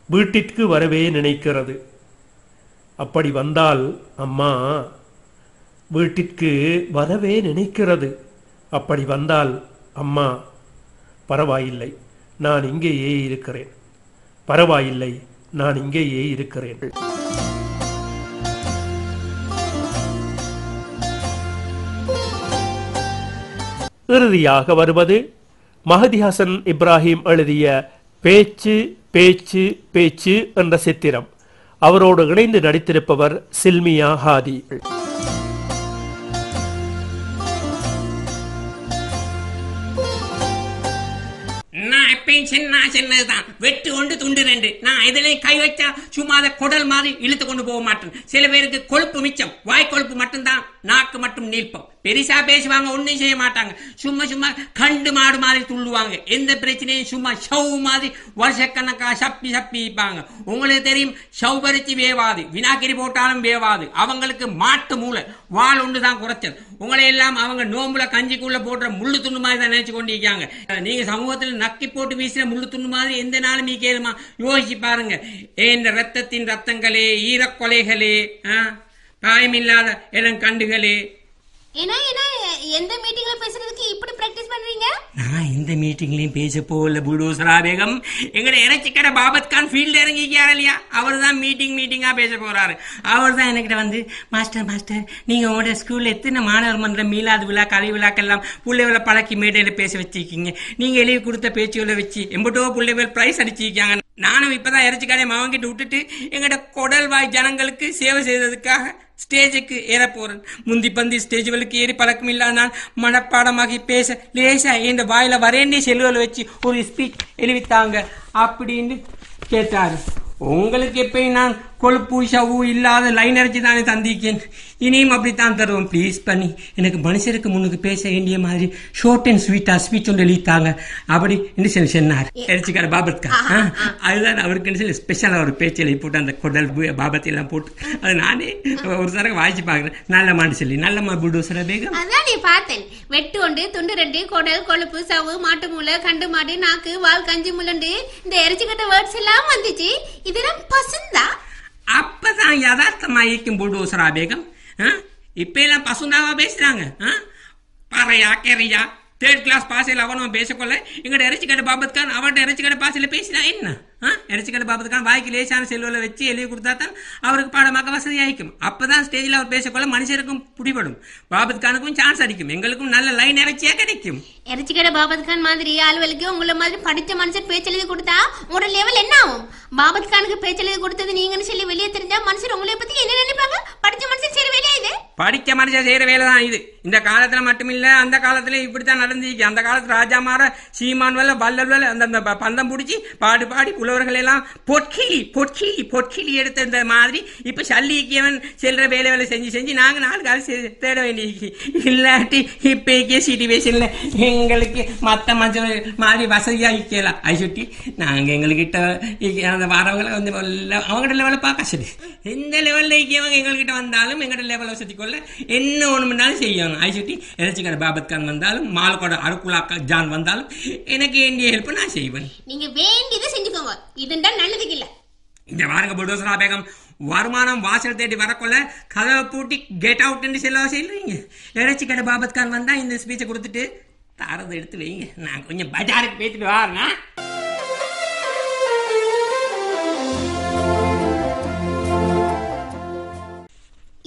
வீட்டிற்கு வரவே நினைக்கிறது. அப்படி வந்தால் அம்மா வீட்டிற்கு வரவே நினைக்கிறது. அப்படி வந்தால் அம்மா பரவாயில்லை நான் இங்கேயே இருக்கிறேன். பரவாயில்லை நான் இங்கேயே இருக்கிறேன். இறுதியாக வருவது மஹதி ஹசன் இப்ராஹிம் எழுதிய பேச்சு பேச்சு பேச்சு என்ற சித்திரம். அவரோடு இணைந்து நடித்திருப்பவர் சில்மியா ஹாதி. சின்னதுதான் வெட்டு ஒன்று துண்டு ரெண்டு. நான் இதுலயும் கை வச்சா சும்மா அதை குடல் மாதிரி இழுத்து கொண்டு போக மாட்டேன். சில பேருக்கு கொழுப்பு மிச்சம், வாய் கொழுப்பு மட்டும்தான், நாக்கு மட்டும் நீள்பம். பெருசா பேசுவாங்க, ஒன்னும் செய்ய மாட்டாங்க. சும்மா சும்மா கண்டு மாடு மாதிரி துள்ளுவாங்க. எந்த பிரச்சனையும் சும்மா ஷவ் மாதிரி வருஷக்கணக்கா சப்பி சப்பிப்பாங்க. உங்களுக்கு தெரியும், ஷவ் பறிச்சு வேவாது, வினாக்கிரி போட்டாலும் வேவாது. அவங்களுக்கு மாட்டு மூளை, வால் ஒன்றுதான் குறைச்சல். உங்களை எல்லாம் அவங்க நோம்புல கஞ்சிக்குள்ள போடுற முள்ளு துண்டு மாதிரி தான் நினைச்சு கொண்டிருக்காங்க. நீங்க சமூகத்தில் நக்கி போட்டு வீசுற முள்ளு துண்டு மாதிரி எந்த நாளும் கேளுமா? யோசிச்சு பாருங்க. இந்த ரத்தத்தின் ரத்தங்களே, ஈரக்கொலைகளே, பாயமில்லாத இளம் கண்டுகளே. எந்த மீட்டிங்ல பேசுறதுக்கு இப்படி பிராக்டிஸ் பண்றீங்க? நான் இந்த மீட்டிங்லயும் பேச போல புல்டோசரா பேகம். எங்கட இறைச்சி கடை பாபத் கான் ஃபீல்ட் இறங்கிக்காரு இல்லையா, அவர் தான் மீட்டிங்கா பேச போறாரு. அவர் தான் என்கிட்ட வந்து, மாஸ்டர் நீங்க உங்களோட ஸ்கூல்ல எத்தனை மாணவர் மன்ற மீளாது விழா கலை விழாக்கெல்லாம் பிள்ளைகளை பழக்கி மேடையில பேச வச்சிருக்கீங்க. நீங்க எழுதி கொடுத்த பேச்சுகளை வச்சு எம்பட்டோ பிள்ளைகள் பிரைஸ் அடிச்சிருக்காங்க. நானும் இப்பதான் இறைச்சி கடையை வாங்கிட்டு விட்டுட்டு எங்கட கொடல்வாய் ஜனங்களுக்கு சேவை செய்ததுக்காக ஸ்டேஜுக்கு ஏற போறேன். முந்தி பந்தி ஸ்டேஜுகளுக்கு ஏறி பழக்கம் இல்லாதனால் மனப்பாடமாகி பேச லேசா இந்த வாயில வரேண்டிய செல்லுகளை வச்சு ஒரு ஸ்பீச் எழுவித்தாங்க அப்படின்னு கேட்டாரு. உங்களுக்கு எப்பயும் நான் கொழுப்பு ஷவு இல்லாத லைன் அடிச்சு தானே தந்திக்கேன். இனியும் அப்படித்தான் தருவோம். ப்ளீஸ் பண்ணி எனக்கு மனுஷருக்கு முன்னுக்கு பேச வேண்டிய மாதிரி ஷார்ட் அண்ட் ஸ்வீட்டா ஸ்பீச் ஒன்று எழுதித்தாங்க அப்படி என்று சொன்னார் எரிச்சிக்கார பாபத்கா. அதுதான் அவருக்கு ஸ்பெஷலா ஒரு பேச்சு எழுதி போட்டு அந்த கொடல் பாபத்தை எல்லாம் போட்டு அது நானே ஒரு தடவை வாய்ச்சி பாக்குறேன். நல்ல மாண்டு சொல்லி நல்ல புல்டோசரா பேகம். அதான் நீ பார்த்தேன். வெட்டு ஒன்று துண்டு ரெண்டு, கொடல் கொழுப்பு சவு மாட்டு மூளை கண்டு மாடு நாக்கு வால் கஞ்சி முள்ளண்டு இந்த எரிச்சிக்கட்ட வேர்ட்ஸ் எல்லாம் வந்துச்சு. இதெல்லாம் பசந்தா? அப்பதான் இதுதான் யதார்த்தமா இருக்கும் புல்டோசரா பேகம். இப்ப எல்லாம் பசுந்தாவா பேசுறாங்க. பாறையா கேரையா தேர்ட் கிளாஸ் பாசையில் அவனும் பேசக்கொள்ள எங்கட இறைச்சிக்கடை பாபத்கான் அவன்கிட்ட இறைச்சிக்கடை பாசையில் பேசினா என்ன? இறைச்சிக்கடை பாபத்கான் வாய்க்கு லேசான செல்வலை வச்சு எழுதி கொடுத்தா தான் அவருக்கு பாடமாக்க வசதி ஆயிக்கும். அப்பதான் ஸ்டேஜில் அவர் பேசக்கொள்ள மனுஷருக்கும் பிடிபடும், பாபத்கானுக்கும் சான்ஸ் அடிக்கும், எங்களுக்கும் நல்ல லைன் இறைச்சியா கிடைக்கும். இறைச்சிக்கடை பாபத்கான் மாதிரி ஆளுவலுக்கு உங்களை மாதிரி படித்த மனுஷன் பேச்செழுதி கொடுத்தா உங்களோட லெவல் என்ன ஆகும்? பாபத்கானுக்கு பேச்செழுதி கொடுத்தது நீங்கன்னு சொல்லி வெளியே தெரிஞ்சா மனுஷன் உங்களை பத்தி என்ன நினைப்பாங்க? படிச்ச மனுஷன் செய்யற வேலையா இது? படிச்ச மனுஷன் செய்யற வேலை தான் இது. இந்த காலத்துல மட்டுமில்ல, அந்த காலத்துல இப்படித்தான் நடந்துச்சு. அந்த காலத்துல ராஜாமார சீமான் வல்ல வல்லல் அந்த பந்தம் பிடிச்சி பாடு பாடி புலவர்கள் எல்லாம் பொற்கிளி பொற்கிளி பொற்கிளி எடுத்த மாதிரி இப்ப சல்லிக்கியவன் செல்ற வேலை செஞ்சு செஞ்சு நாங்க 4 காலம் தேட வேண்டிய இல்லாட்டி இப்ப சிச்சுவேஷன்ல எங்களுக்கு மத்த மனுஷன் மாதிரி வசதியா இக்கலாம். அதை சுட்டி நாங்க எங்ககிட்ட அந்த வரவங்களை வந்து அவங்ககிட்ட லெவலை பார்க்க சரி எந்த லெவல்ல இக்கியவங்க எங்ககிட்ட வந்தாலும் எங்கட லெவலை வசதிக்கொள்ள என்ன ஒண்ணுனாலும் செய்யணும். அதை சுட்டி இறைச்சிக்கடை பாபத்கான் வந்தாலும் மாலக்கோட அருக்குலா ஜான் வந்தாலும் எனக்கு வேண்டிய ஹெல்ப் நான் செய்வேன். நீங்க வேண்டியதை செஞ்சுக்கோங்க, இதுதான் நல்லதுக்கு இல்ல. இந்த வாரங்க புல்டோசரா பேகம் வருமானம் வாசல் தேடி வரக்குள்ள கதவை பூட்டி கெட் அவுட் என்று செல்லவா செய்யறீங்க. இறைச்சிக்கடை பாபத்கான் வந்தா இந்த ஸ்பீச்சை கொடுத்துட்டு தாரதை எடுத்து வைங்க, நான் கொஞ்சம் பஜாருக்கு பேசிட்டு வாருங்க.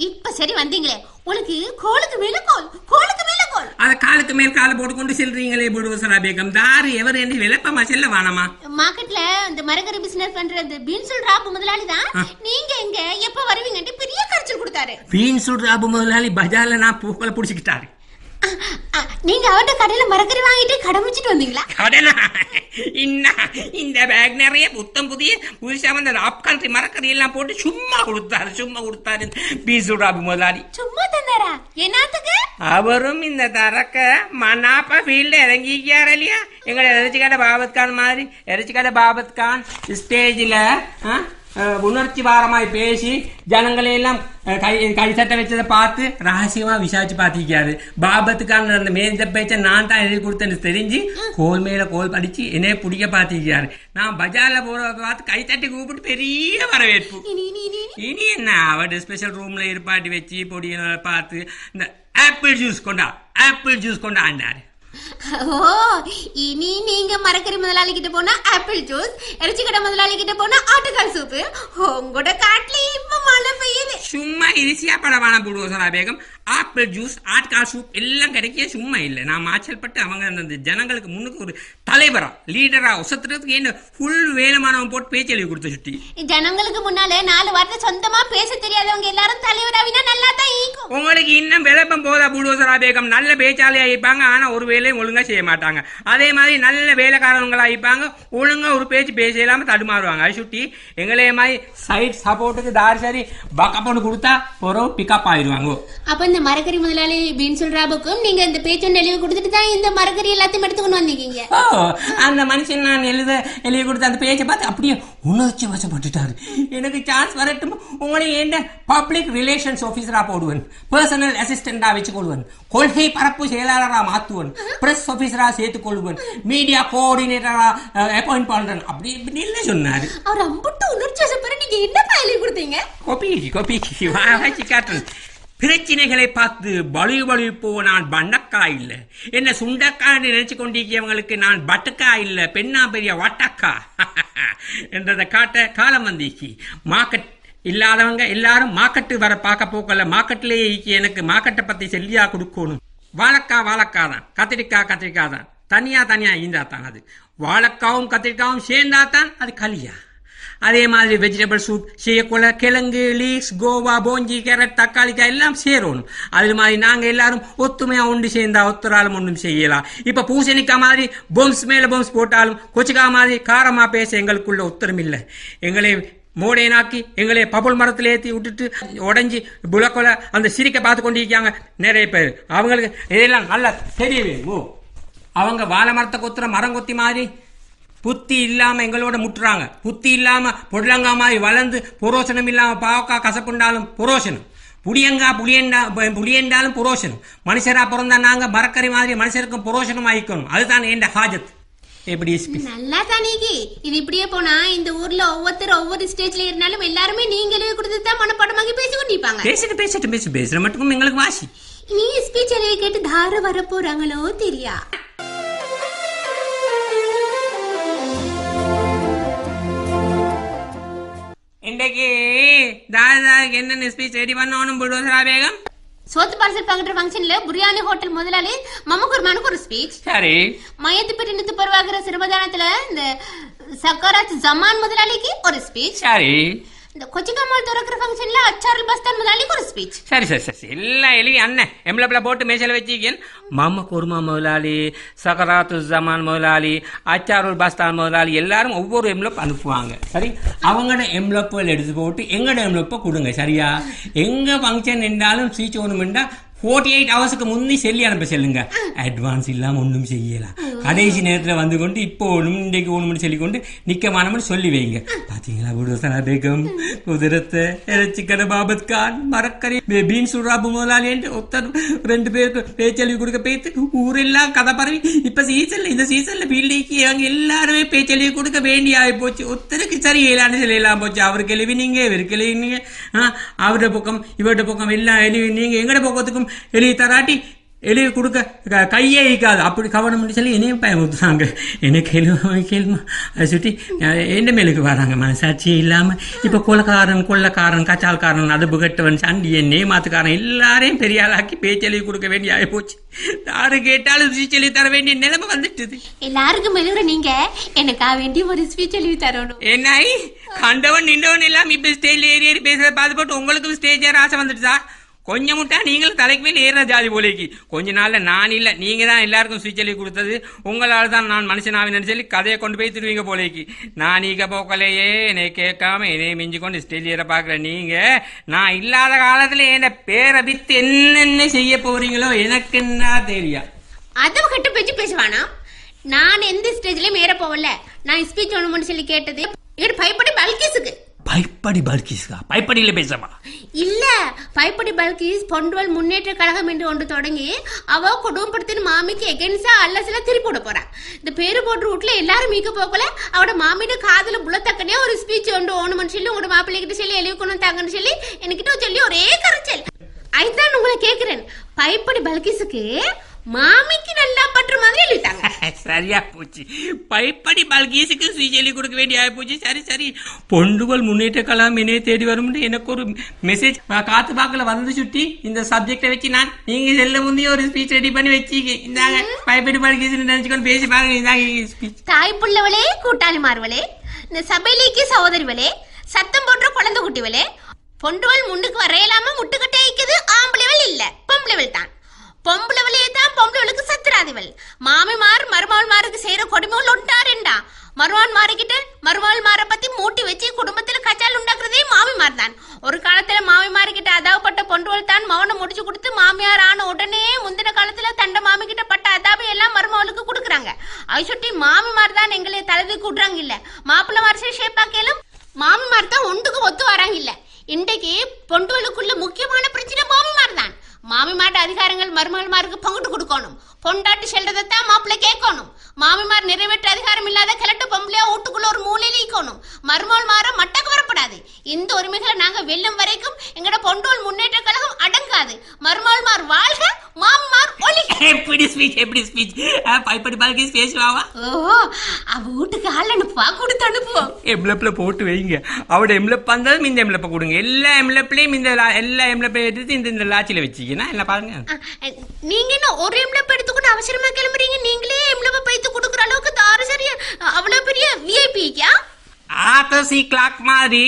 இப்ப சரி வந்தீங்களே, உனக்கு கோளுக்கு மேல கோல் கோளுக்கு மேல கோல் அத காலுக்கு மேல் கால போட்டு கொண்டு செல்றீங்களே புல்டோசரா பேகம். தாரு எவர் என்று விளப்பமா செல்ல வானமா? மார்க்கெட்ல இந்த மரகரி பிசினஸ் பண்றது பீன்சுல் ராபு முதலாளி தான். நீங்க எங்க எப்ப வருவீங்கன்னு பெரிய கரைச்சல் கொடுத்தாரு. பீன்சுல் ராபு முதலாளி பஜார்ல நான் பூக்களை புடிச்சுக்கிட்டாரு. நீங்க அவர்கிட்ட கடையில மரக்கறி வாங்கிட்டு கடை முடிச்சிட்டு வந்தீங்களா? கடனா இந்த பேக் நிறைய புத்தம் புதிய புதுசா வந்த ராப் கண்ட்ரி மரக்கறி எல்லாம் போட்டு சும்மா கொடுத்தாரு பீன்சுல் ராபு முதலாளி. சும்மா தந்தாரா? என்னத்துக்கு? அவரும் இந்த தரக்க மனாப்பா ஃபீல்ட இறங்கிக்காரு இல்லையா? எங்களை இறைச்சிக்கடை பாபத்கான் மாதிரி இறைச்சிக்கடை பாபத்கான் ஸ்டேஜில் உணர்ச்சி வாரமாய் பேசி ஜனங்களை எல்லாம் கழிசட்டை வச்சதை பார்த்து ரகசியமா விசாரிச்சு பார்த்திருக்காரு. பாபத்துக்கான அந்த மேஞ்ச பேச்ச நான் தான் எழுதி கொடுத்தேன்னு தெரிஞ்சு கோல் மேல கோல் படிச்சு என்னைய பிடிக்க பார்த்திருக்காரு. நான் பஜார்ல போற பார்த்து கைத்தட்டி கூப்பிட்டு பெரிய வரவேற்பு. இனி என்ன அவட ஸ்பெஷல் ரூம்ல இருப்பாட்டி வச்சு பொடியை பார்த்து இந்த ஆப்பிள் ஜூஸ் கொண்டாண்டாரு. ஓ, இனி நீங்க மரக்கறி முதலாளி கிட்ட போனா ஆப்பிள் ஜூஸ், இறைச்சிக்கடை முதலாளி கிட்ட போனா ஆட்டுக்கால் சூப்பு. உங்களோட காட்டுல இப்ப மழை பெய்யுது. சும்மா இரிசியா படவான புல்டோசரா பேகம். ஆப்பிள் ஜூஸ் ஆட்டுக்கால் சூப் எல்லாம் கிடைக்க சும்மா இல்லை. நான் மாச்சல் பட்டு அவங்க அந்த ஜனங்களுக்கு முன்னுக்கு ஒரு தலைவரா லீடரா உசத்துறதுக்கு என்ன ஃபுல் வேலமானவன் போட்டு பேச்சு எழுதி கொடுத்த சுட்டி. ஜனங்களுக்கு முன்னாலே 4 வார்த்தை சொந்தமா பேச தெரியாதவங்க எல்லாரும் தலைவராவினா நல்லா தான் இருக்கும். உங்களுக்கு இன்னும் விளப்பம் போதா புல்டோசரா பேகம்? நல்ல பேச்சாலையா இருப்பாங்க, ஆனா ஒரு வேலையும் ஒழுங்கா செய்ய மாட்டாங்க. அதே மாதிரி நல்ல வேலைக்காரவங்களா இருப்பாங்க, ஒழுங்கா ஒரு பேச்சு பேச இல்லாம தடுமாறுவாங்க. அது சுட்டி எங்களே மாதிரி சைட் சப்போர்ட்டுக்கு தாரி சரி பக்கப் கொடுத்தா போறோம் பிக்கப் ஆயிடுவாங்க. அப்ப இந்த மரக்கறி முதலாளி பீன்சுல் ராபுக்கும் நீங்க இந்த பேச்சு எழுதி கொடுத்துட்டு தான் இந்த மரக்கறி எல்லாத்தையும் எடுத்துக்கொண்டு வந்தீங்க. அந்த மனுஷன் நான் எழுதி கொடுத்த அந்த பேச்சை பார்த்து அப்படியே உணர்ச்சி வசப்பட்டுட்டாரு. எனக்கு சான்ஸ் வரட்டும், உங்களை என்ன பப்ளிக் ரிலேஷன்ஸ் ஆபீசரா போடுவேன், பர்சனல் அசிஸ்டண்டா வச்சு கொள்வேன், கொள்கை பரப்பு செயலாளரா மாத்துவேன், பிரஸ் ஆபீசரா சேர்த்துக் கொள்வேன், மீடியா கோஆர்டினேட்டரா அப்பாயிண்ட் பண்றேன் அப்படி இப்படி இல்ல சொன்னாரு. அவர் அம்புட்டு உணர்ச்சி வசப்பற நீங்க என்ன எழுதி கொடுத்தீங்க? கோபி வாசி காட்டுறேன். பிரச்சனைகளை பார்த்து பழி போவ நான் பண்ணக்கா இல்ல, என்ன சுண்டக்கா நினைச்சு கொண்டிருக்கவங்களுக்கு நான் பட்டக்கா இல்ல, பெண்ணா பெரிய வட்டக்கா என்றதை காட்ட காலம் வந்திக்கு. மார்க்கெட் இல்லாதவங்க எல்லாரும் மார்க்கெட்டு வர பார்க்க போக்கல, மார்க்கெட்லயே எனக்கு மார்க்கெட்டை பத்தி செல்லியா கொடுக்கணும். வாழைக்கா தான், கத்திரிக்காய் தான், தனியா ஈந்தா தான் அது. வாழைக்காவும் கத்திரிக்காவும் சேர்ந்தா தான் அது களியா. அதே மாதிரி வெஜிடபிள் சூப் செய்யக்குள்ள கிழங்கு, லீக்ஸ், கோவா, போஞ்சி, கேரட், தக்காளிக்காய் எல்லாம் சேரணும். அது மாதிரி நாங்க எல்லாரும் ஒத்துமையா ஒன்று சேர்ந்தா ஒத்துறாலும் ஒன்றும் செய்யலாம். இப்ப பூசணிக்காய் மாதிரி பொம்ஸ் மேல பொம்ஸ் போட்டாலும் கொச்சிக்காய் மாதிரி காரமா பேச எங்களுக்குள்ள ஒத்தரும் இல்லை. எங்களை மோடையனாக்கி எங்களை பபுள் மரத்துல ஏற்றி விட்டுட்டு உடஞ்சி புலக்கொலை அந்த சிரிக்க பார்த்து கொண்டிருக்காங்க நிறைய பேர். அவங்களுக்கு இதெல்லாம் நல்லா தெரியவே. அவங்க வாழை மரத்தை கொத்துற மரம் கொத்தி மாதிரி புத்தி இல்லாம எங்களோட முட்டுறாங்க. புத்தி இல்லாம பொடலங்கா மாதிரி வளர்ந்து புரோசனம் இல்லாம பாவக்கா கசப்புண்டாலும் புரோசனம், புளியண்டாலும் புரோசனம். மனுஷரா பிறந்தா நாங்க மரக்கறி மாதிரி மனுஷருக்கும் புரோசனம் ஆயிக்கணும். அதுதான் என் ஹாஜத். எப்படி நல்லா தானேகி. இது இப்படியே போனா இந்த ஊர்ல ஒவ்வொருத்தர் ஒவ்வொரு ஸ்டேஜ்ல இருந்தாலும் எல்லாருமே நீங்களே கொடுத்துதான் மனப்பாடமாக்கி பேசி கொண்டிருப்பாங்க. பேசுற மட்டும் எங்களுக்கு வாசி. நீ ஸ்பீச் எல்லாம் கேட்டு தார வர போறாங்களோ தெரியா. இன்னைக்கு தாதாக்கு என்ன ஸ்பீச் ரெடி பண்ணணும் புல்டோசரா பேகம்? சோத்து பார்சல் பங்குற ஃபங்க்ஷன்ல பிரியாணி ஹோட்டல் முதலாளி மமக்குர்மானுக்கு ஒரு ஸ்பீச். சரி. மயத்து பெட்டினத்து பரவாகிற சிறுபதானத்துல இந்த சக்கராத் ஜமான் முதலாளிக்கு ஒரு ஸ்பீச். சரி. இந்த கொச்சிகாமால் திறக்கிற ஃபங்க்ஷன்ல அச்சாருல் பஸ்தான் முதலாளிக்கு ஒரு ஸ்பீச். சரி எல்லாம் எழுதி அண்ணன் எம்லப்ல போட்டு மேசையில வச்சிருக்கேன். மாமா குருமா முதலாளி, சக்கராத்து ஜமான் முதலாளி, அச்சாருல் பஸ்தான் முதலாளி எல்லாரும் ஒவ்வொரு எம்லப் அனுப்புவாங்க. சரி, அவங்களோட எம்லப்புகள் எடுத்து போட்டு எங்களோட எம்லப்பை கொடுங்க. சரியா? எங்க ஃபங்க்ஷன் என்றாலும் ஸ்பீச் ஒண்ணுமெண்டா 48 ஹவர்ஸுக்கு முந்தி சொல்லி அனுப்ப சொல்லுங்க. அட்வான்ஸ் இல்லாம ஒன்றும் செய்யலாம். கடைசி நேரத்தில் வந்து கொண்டு இப்போ ஒண்ணும் இன்றைக்கு ஒண்ணுன்னு சொல்லிக்கொண்டு நிக்கமானம்னு சொல்லி வைங்க. பாத்தீங்களா புல்டோசரா பேகம், குதிரத்தை இறைச்சிக்கடை பாபத் கான், மரக்கறி பீன் சுறாபு முதலாளி என்று ஒருத்தர் 2 பேருக்கு பேச்சழிவு கொடுக்க பேத்து ஊரெல்லாம் கதை பரவி இப்ப இந்த சீசன்ல பீல்டிக்கு அவங்க எல்லாருமே பேச்சழிவு கொடுக்க வேண்டிய ஆகி போச்சு. ஒருத்தருக்கு சரி இயலான்னு சொல்லலாம் போச்சு. அவருக்கு எழுவி நீங்க, இவருக்கு எழுவி நீங்க, அவருடைய பக்கம் இவருடைய பக்கம் எல்லாம் எழுவி நீங்க, எங்கட பக்கத்துக்கும் எழுதி தராட்டி எழுதி கொடுக்க கையே இருக்காது. அப்படி கவனம் சொல்லி என்னையும் பயமுறுத்துறாங்க. என்ன கேள்மா அதை சுற்றி எந்த மேலுக்கு வராங்க மனசாட்சி இல்லாம. இப்ப கொள்ளக்காரன் கச்சால்காரன் அடுப்பு கட்டவன் சண்டி நேமாத்துக்காரன் எல்லாரையும் பெரிய ஆளாக்கி பேச்செழுதி கொடுக்க வேண்டிய ஆகி போச்சு. யாரு கேட்டாலும் ஸ்பீச் எழுதி தர வேண்டிய நிலைமை வந்துட்டு. எல்லாருக்கும் மெழுகுற நீங்க எனக்கா வேண்டி ஒரு ஸ்பீச் எழுதி தரணும். என்னாய் கண்டவன் நின்றவன் எல்லாம் இப்ப ஸ்டேஜ்ல ஏறி பேசுறத பார்த்து போட்டு உங்களுக்கு ஸ்டேஜ் ஏற ஆசை வந்துட்டுதா? கொஞ்சம் முட்டா நீங்களும் தலைக்கு மேல ஏற ஜாதி போலேக்கு. கொஞ்ச நாள்ல நான் இல்ல நீங்க தான் எல்லாருக்கும் ஸ்பீச் எழுதி கொடுத்தது. உங்களால் தான் நான் மனுஷனாவின்னு சொல்லி கதையை கொண்டு போய் திருவீங்க போலேக்கு. நான் நீக்க போக்கலையே என்னை கேட்காம என்னைய மிஞ்சி கொண்டு ஸ்டேஜ் ஏற பாக்குற நீங்க, நான் இல்லாத காலத்துல என்ன பேரை வித்து என்னென்ன செய்ய போறீங்களோ எனக்கு என்ன தெரியா. அதை கட்டு பேச்சு பேசுவானா? நான் எந்த ஸ்டேஜ்லயும் ஏற போவல. நான் ஸ்பீச் ஒண்ணு சொல்லி கேட்டது பயப்படி பல்கீஸுக்கு. பயப்படி பல்கீஸ்கா? பயப்படியில பேசமா? இல்ல, பயப்படி பல்கீஸ் பொண்டுவல் முன்னேற்ற கழகம் என்று ஒன்று தொடங்கி அவ குடும்பப்படுத்தின மாமிக்கு எகென்ஸ்டா அல்லசில திருப்பி போட போறான். இந்த பேரு போட்டு ரூட்ல எல்லாரும் மீக்க போக்கல அவட மாமியோட காதுல புள்ளத்தக்கனே ஒரு ஸ்பீச் ஒன்று ஓணுமன்னு சொல்லி உங்களோட மாப்பிள்ளை கிட்ட சொல்லி எழுதிக்கணும் தாங்கன்னு சொல்லி என்கிட்ட சொல்லி ஒரே கரைச்சல். அதுதான் உங்களை கேக்குறேன். பயப்படி பல்கீஸுக்கு மாமிக்கு நல்லா பற்ற மாதிரி எழுதிட்டாங்க. சரியா போச்சு. பயப்படி பல்கீஸுக்கு ஸ்ரீஜெலி கொடுக்க வேண்டிய போச்சு. சரி பொண்டுகள் முன்னேற்ற கலாம் என்னைய தேடி வரும் எனக்கு ஒரு மெசேஜ் காத்து பாக்கல வந்து சுட்டி இந்த சப்ஜெக்ட வச்சு நான் நீங்க செல்ல முந்தைய ஒரு ஸ்பீச் ரெடி பண்ணி வச்சிங்க. இந்தாங்க பயப்படி பல்கீஸ் நினைச்சுக்கொண்டு பேசி பாருங்க. இந்தாங்க தாய் புள்ளவளே, கூட்டாளி மாறுவளே, இந்த சபையிலேக்கு சகோதரிவளே, சத்தம் போன்ற குழந்தை குட்டிவளே, பொண்டுகள் முன்னுக்கு வரையலாம முட்டுக்கட்டே இருக்குது. ஆம்பளைவள் இல்ல, பொம்பளைவள் தான். பொம்பளைவளையே தான் பொம்பளைவளுக்கு சத்துராதிவள். மாமிமார் மருமகள்மாருக்கு செய்யற கொடுமைகள் ஒன்றாருண்டா. மருமகன் மாறிக்கிட்டு மருமகள் மாற பத்தி மூட்டி வச்சு குடும்பத்துல கச்சால் உண்டாக்குறதே மாமிமார் தான். ஒரு காலத்துல மாமிமார்கிட்ட அதாவப்பட்ட பொண்டுவள் தான் மௌனம் முடிச்சு கொடுத்து மாமியார் ஆன உடனே முந்தின காலத்துல தண்ட மாமி கிட்ட பட்ட அதாவை எல்லாம் மருமகளுக்கு கொடுக்குறாங்க. அதை சுட்டி மாமிமார் தான் எங்களை தலைவி கூட்டுறாங்க. இல்ல மாப்பிள்ள வருஷம் ஷேப்பாக்கேலும் மாமிமார் தான் ஒன்றுக்கு ஒத்து வராங்க. இல்ல இன்றைக்கு பொண்டுவளுக்குள்ள முக்கியமான பிரச்சனை மாமிமார் தான். மாமிமாட்ட அதிகாரங்கள் மருமகள்மாருக்கு பங்கிட்டு கொடுக்கணும். பொண்டாட்டி செல்றதான் மாப்பிள்ளை கேட்கணும். மாமிமார் நிறைவேற்ற அதிகாரம் இல்லாத கிளட்டு பொம்பளையா வீட்டுக்குள்ள ஒரு மூலையில ஈக்கணும். மருமகள் மாற மட்டக்கு வரப்படாது. இந்த உரிமைகளை நாங்க வெல்லும் வரைக்கும் எங்கட பொண்டோல் முன்னேற்ற கழகம் அடங்காது. மருமகள்மார் வாழ்க, மாமிமார் ஒழிக. எப்படி ஸ்பீச் பயப்படி பல்கீஸ் பேசுவாவா? ஓ, அவ வீட்டுக்கு ஆள் அனுப்புவா, கொடுத்து அனுப்புவோம். எம்லப்ல போட்டு வைங்க. அவட எம்லப் வந்தாலும் இந்த எம்லப்ப கொடுங்க. எல்லா எம்லப்லயும் இந்த எல்லா எம்லப்பையும் எடுத்து இந்த லாச்சில வச்சுக்கீங்கன்னா என்ன பாருங்க. நீங்க என்ன ஒரு எம்லப் எடுத்துக்கிட்டு அவசரமா கிளம்புறீங்க? நீங்களே எம்லப்ப பைத்து கொடுக்குற அளவுக்கு தாரு சரியா அவ்வளவு பெரிய விஐபிக்கா? ஆர்தர் சி கிளார்க் மாதிரி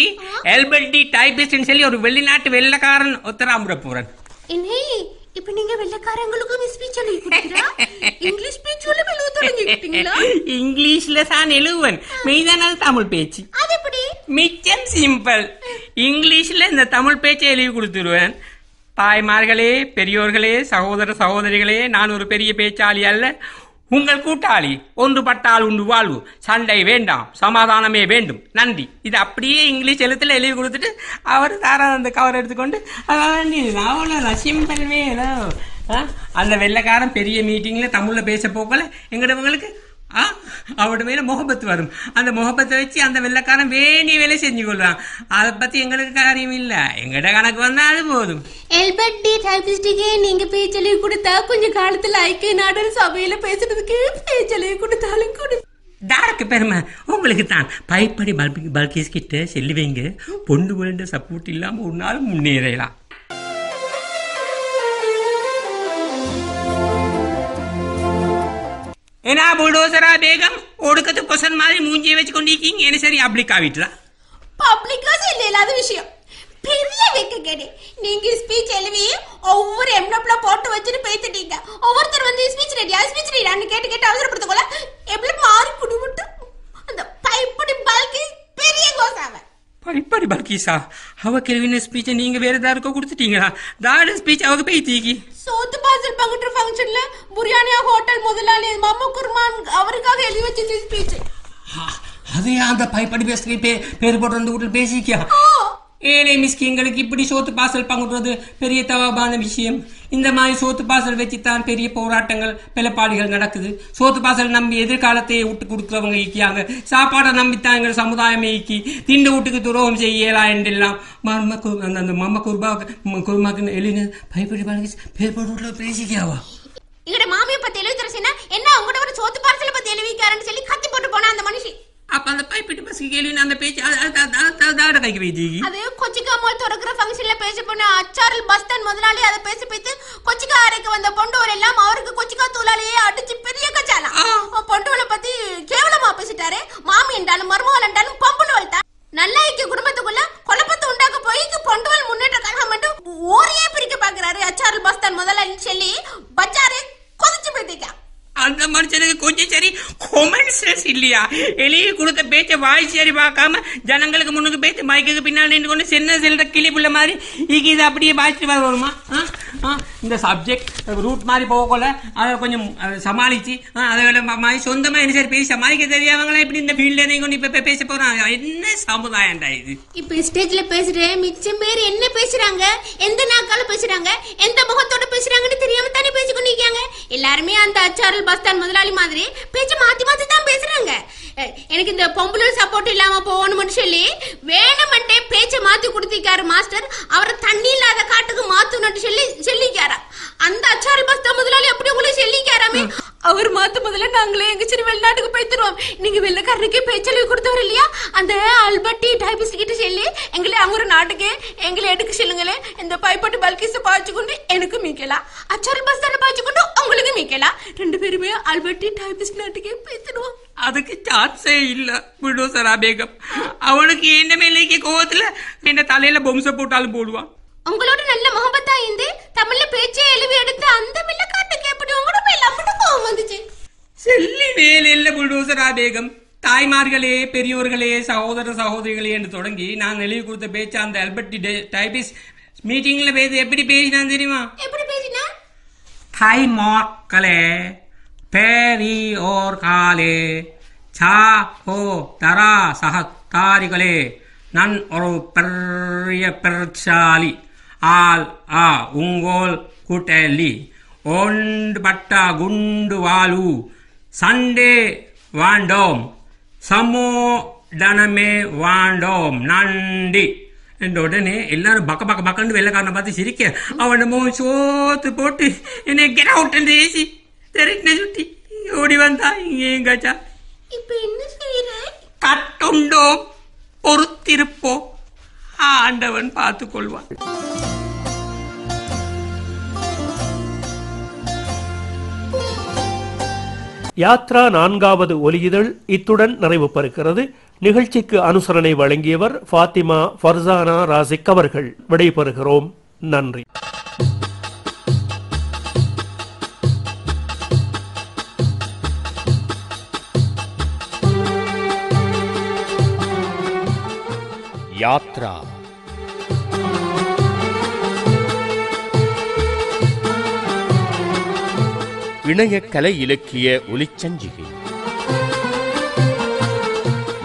எல்பர்டி டைபிஸ்ட்னு சொல்லி ஒரு வெளிநாட்டு வெள்ளக்காரன் ஒத்தராமுற போறேன். என்ன இப்ப நீங்க வெள்ளக்காரங்களுக்கு ஸ்பீச் எழுதிட்டீங்களா? இங்கிலீஷ் ஸ்பீச் எழுத தொடங்கிட்டீங்களா? இங்கிலீஷ்ல தான் எழுவன், மெய்தான தமிழ் பேச்சு. அது எப்படி? மிச்சம் சிம்பிள். இங்கிலீஷ்ல இந்த தமிழ் பேச்சை எழுதி கொடுத்துருவேன். தாய்மார்களே, பெரியோர்களே, சகோதர சகோதரிகளே, நான் ஒரு பெரிய பேச்சாளி அல்ல, உங்கள் கூட்டாளி. ஒன்றுபட்டால் உண்டு வாழ்வு, சண்டை வேண்டாம், சமாதானமே வேண்டும், நன்றி. இது அப்படியே இங்கிலீஷ் எழுத்துல எழுதி கொடுத்துட்டு அவர் தாரா அந்த கவர் எடுத்துக்கொண்டு அவ்வளோ சிம்பிள் வேணும். அந்த வெள்ளைக்காரன் பெரிய மீட்டிங்ல தமிழ்ல பேச போக்கல எங்கடவங்களுக்கு அவட மேல முகப்பத்து வரும். அந்த முகப்பத்தை வச்சு அந்த வெள்ளக்காரன் வேண்டிய வேலை செஞ்சு கொள்றான். அதை பத்தி எங்களுக்கு காரியம் இல்ல, எங்கட கணக்கு வந்தா அது போதும். எல்பர்ட் டி டைபிஸ்டுக்கு நீங்க பேச்சலி கொடுத்தா கொஞ்சம் காலத்துல ஐக்கிய நாடுகள் சபையில பேசுறதுக்கு பேச்சலி கொடுத்தாலும் கொடு. தாருக்கு பெருமை உங்களுக்கு தான். பைப்படி பல்கேஸ் கிட்ட செல்லுவீங்க. பொண்ணு வேண்ட சப்போர்ட் இல்லாம ஒரு நாள் முன்னேறலாம். ஏன்னா புல்டோசரா பேகம் ஒடுக்கத்து பொசன் மாதிரி மூஞ்சியை வச்சு கொண்டிருக்கீங்க. என்ன சரி பப்ளிக்கா வீட்டுல? பப்ளிக்கா இல்லாத விஷயம் பெரிய வைக்க கேடு. நீங்க ஸ்பீச் எழுதி ஒவ்வொரு எம்னப்ல போட்டு வச்சுட்டு பேசிட்டீங்க. ஒவ்வொருத்தர் வந்து ஸ்பீச் ரெடியான்னு கேட்டு அவசரப்படுத்தக்கொள்ள எப்படி மாறி குடிவிட்டு அந்த பைப்படி பல்கி பெரிய கோசாவ. பைப்படி பல்கீஸா? அவ கேள்வின ஸ்பீச்சை நீங்க வேற யாருக்கோ கொடுத்துட்டீங்களா? தாட ஸ்பீச் அவங்க பேசிக்கி சோத்து பாசல் பங்குற ஃபங்க்ஷன்ல புரியானியா ஹோட்டல் முதலாளி மாமா குர்மான் அவருக்காக எழுதி வச்சிருந்த ஸ்பீச். அதே அந்த பைப்படி பேசுறீ பேர் போட்டு வந்து வீட்டுல பேசிக்கியா? ஏழை மிஸ்கிங்களுக்கு இப்படி சோத்து பாசல் பங்குறது பெரிய தவாபான விஷயம். இந்த மாதிரி சோத்து பாசல் வச்சுத்தான் பெரிய போராட்டங்கள் பிளப்பாடிகள் நடக்குது. சோத்து பாசல் நம்பி எதிர்காலத்தை விட்டு கொடுக்குறவங்க ஈக்கியாங்க. சாப்பாடை நம்பித்தான் எங்கள் சமுதாயம் ஈக்கி திண்டு வீட்டுக்கு துரோகம் செய்யலாம் என்றெல்லாம் அந்த மம்ம குருமாக்கு எழுதின பைப்படி பேர் போட்டு பேசிக்கியாவா? இங்கட மாமியை பத்தி எழுதினா என்ன உங்கட ஒரு சோத்து பாசலை பத்தி எழுதிக்காரன்னு சொல்லி கத்தி போட்டு போனா அந்த மனுஷி. அப்ப அந்த பைப்பிட்டு பஸ்க்கு கேள்வி அந்த பேச்சு கைக்கு வைத்தி அது கொச்சிக்கா மால் தொடங்குற ஃபங்க்ஷன்ல பேச போன அச்சாரல் பஸ்தான் முதலாளி அதை பேசி பேத்து கொச்சிக்கா அறைக்கு வந்த பொண்டோர் எல்லாம் அவருக்கு கொச்சிக்கா தூளாலேயே அடிச்சு பெரிய கச்சாலாம். பொண்டோலை பத்தி கேவலமா பேசிட்டாரு. மாமி என்றாலும் மருமகள் என்றாலும் பம்புன்னு வளர்த்தா. நல்லாய்க்கு குடும்பத்துக்குள்ள குழப்பத்தை உண்டாக்க போய் பொண்டோல் முன்னேற்ற கழகம் மட்டும் ஓரையே பிரிக்க பாக்குறாரு அச்சாரல் பஸ்தான் முதலாளி சொல்லி பச்சாரு கொதிச்சு பேத்திக்கா. அந்த மனுஷனுக்கு கொஞ்சம் சரி காமன் சென்ஸ் இல்லையா? எளிய கொடுத்த பேச்ச வாய் சரி பார்க்காம ஜனங்களுக்கு முன்னுக்கு பேச்சு மைக்கு பின்னால் நின்று கொண்டு சின்ன செல்ற கிளி புள்ள மாதிரி இது அப்படியே பாய்ச்சிட்டு வருமா? இந்த சப்ஜெக்ட் ரூட் மாதிரி போகல அதை கொஞ்சம் சமாளிச்சு அதை மாதிரி சொந்தமா என்ன சரி பேசி சமாளிக்க தெரியாதவங்களா இப்படி இந்த ஃபீல்ட்ல நீங்க கொண்டு இப்ப பேச போறாங்க. என்ன சமுதாயம்டா இது? இப்ப ஸ்டேஜ்ல பேசுறேன் மிச்சம் பேர் என்ன பேசுறாங்க, எந்த நாக்கால பேசுறாங்க, எந்த முகத்தோட பேசுறாங்கன்னு தெரியாம தானே பேசி கொண்டிருக்காங்க. எல்லாருமே அந்த அச்சாரல் பஸ்தான் முதலாளி மாதிரி பேச்சு மாத்தி மாத்தி தான் பேசுறாங்க. எனக்கு இந்த பொம்பளை சப்போர்ட் இல்லாம போகணும்னு சொல்லி வேணுமெண்டே பேச்ச மாத்தி கொடுத்திருக்காரு மாஸ்டர். அவரை தண்ணி இல்லாத காட்டுக்கு மாத்தணும்னு சொல்லி சொல்லிக்காரா. அந்த அச்சாரல் பஸ்தான் முதலாளி அப்படி உங்களுக்கு சொல்லிக்காராமே. அவர் மாத்த முதல்ல நாங்களே எங்க சரி வெளிநாட்டுக்கு போய்த்துருவோம். நீங்க வெள்ளக்காரனுக்கே பேச்சளவு கொடுத்தவர் இல்லையா? அந்த அல்பர்ட் டைபிஸ்ட் கிட்ட சொல்லி எங்களை அவங்க நாட்டுக்கு எங்களை எடுக்க சொல்லுங்களே. இந்த பைப்பட்டு பல்கிஸ பாய்ச்சுக்கொண்டு எனக்கு மீக்கலாம், அச்சாரல் பஸ்தான பாய்ச்சுக்கொண்டு உங்களுக்கு மீக்கலாம். ரெண்டு பேருமே அல்பர்ட் டைபிஸ்ட் நாட்டுக்கே போய்த்துருவோம். அதுக்கு சான்ஸே இல்ல புல்டோசரா பேகம். அவனுக்கு என்ன மேலேக்கு கோவத்துல என்ன தலையில பொம்ச போட்டாலும் போடுவான். உங்களோட நல்ல முகபத்தா இருந்து தமிழ்ல பேச்சே எழுதி எடுத்து அந்த மில்ல காட்டுக்கு எப்படி உங்களோட மேல அப்படி கோவம் வந்துச்சு? செல்லி வேலை இல்ல புல்டோசரா பேகம். தாய்மார்களே, பெரியோர்களே, சகோதர சகோதரிகளே என்று தொடங்கி நான் எழுதி கொடுத்த பேச்ச அந்த அல்பர்ட் டைபிஸ் மீட்டிங்ல பேசி எப்படி பேசினான் தெரியுமா? எப்படி பேசினா? தாய் மக்களே, பெரியோர்களே, சகோதர சகோதரிகளே, நான் ஒரு பெரிய பிரச்சாலி உங்கள் கூட்டலி ஒன்றுபட்ட குண்டு வாழு சண்டே வாண்டோம் சமோதனமே வாண்டோம் நன்றி என்ற உடனே எல்லாரும் பக்க பக்க பக்கன்னு வெள்ளக்காரனை பார்த்து சிரிக்க அவன் சோத்து போட்டு என்னை கெட் அவுட் என்று ஏசி தெரட்டின சுட்டி ஓடி வந்தா இங்கே எங்காச்சா. இப்ப என்ன செய்யற? கட்டுண்டோம், பொறுத்திருப்போம், ஆண்டவன் பார்த்து கொள்வான். யாத்ரா 4வது ஒலியிதழ் இத்துடன் நிறைவு பெறுகிறது. நிகழ்ச்சிக்கு அனுசரணை வழங்கியவர் ஃபாத்திமா ஃபர்சானா ராசிக் அவர்கள். விடைபெறுகிறோம். நன்றி. யாத்ரா இணைய கலை இலக்கிய ஒலிச்சஞ்சிகை.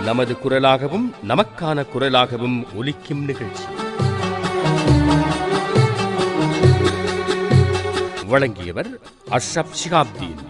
நமது குரலாகவும் நமக்கான குரலாகவும் ஒலிக்கும் நிகழ்ச்சி. வழங்கியவர் அஷ்ரப் ஷிஹாப்தீன்.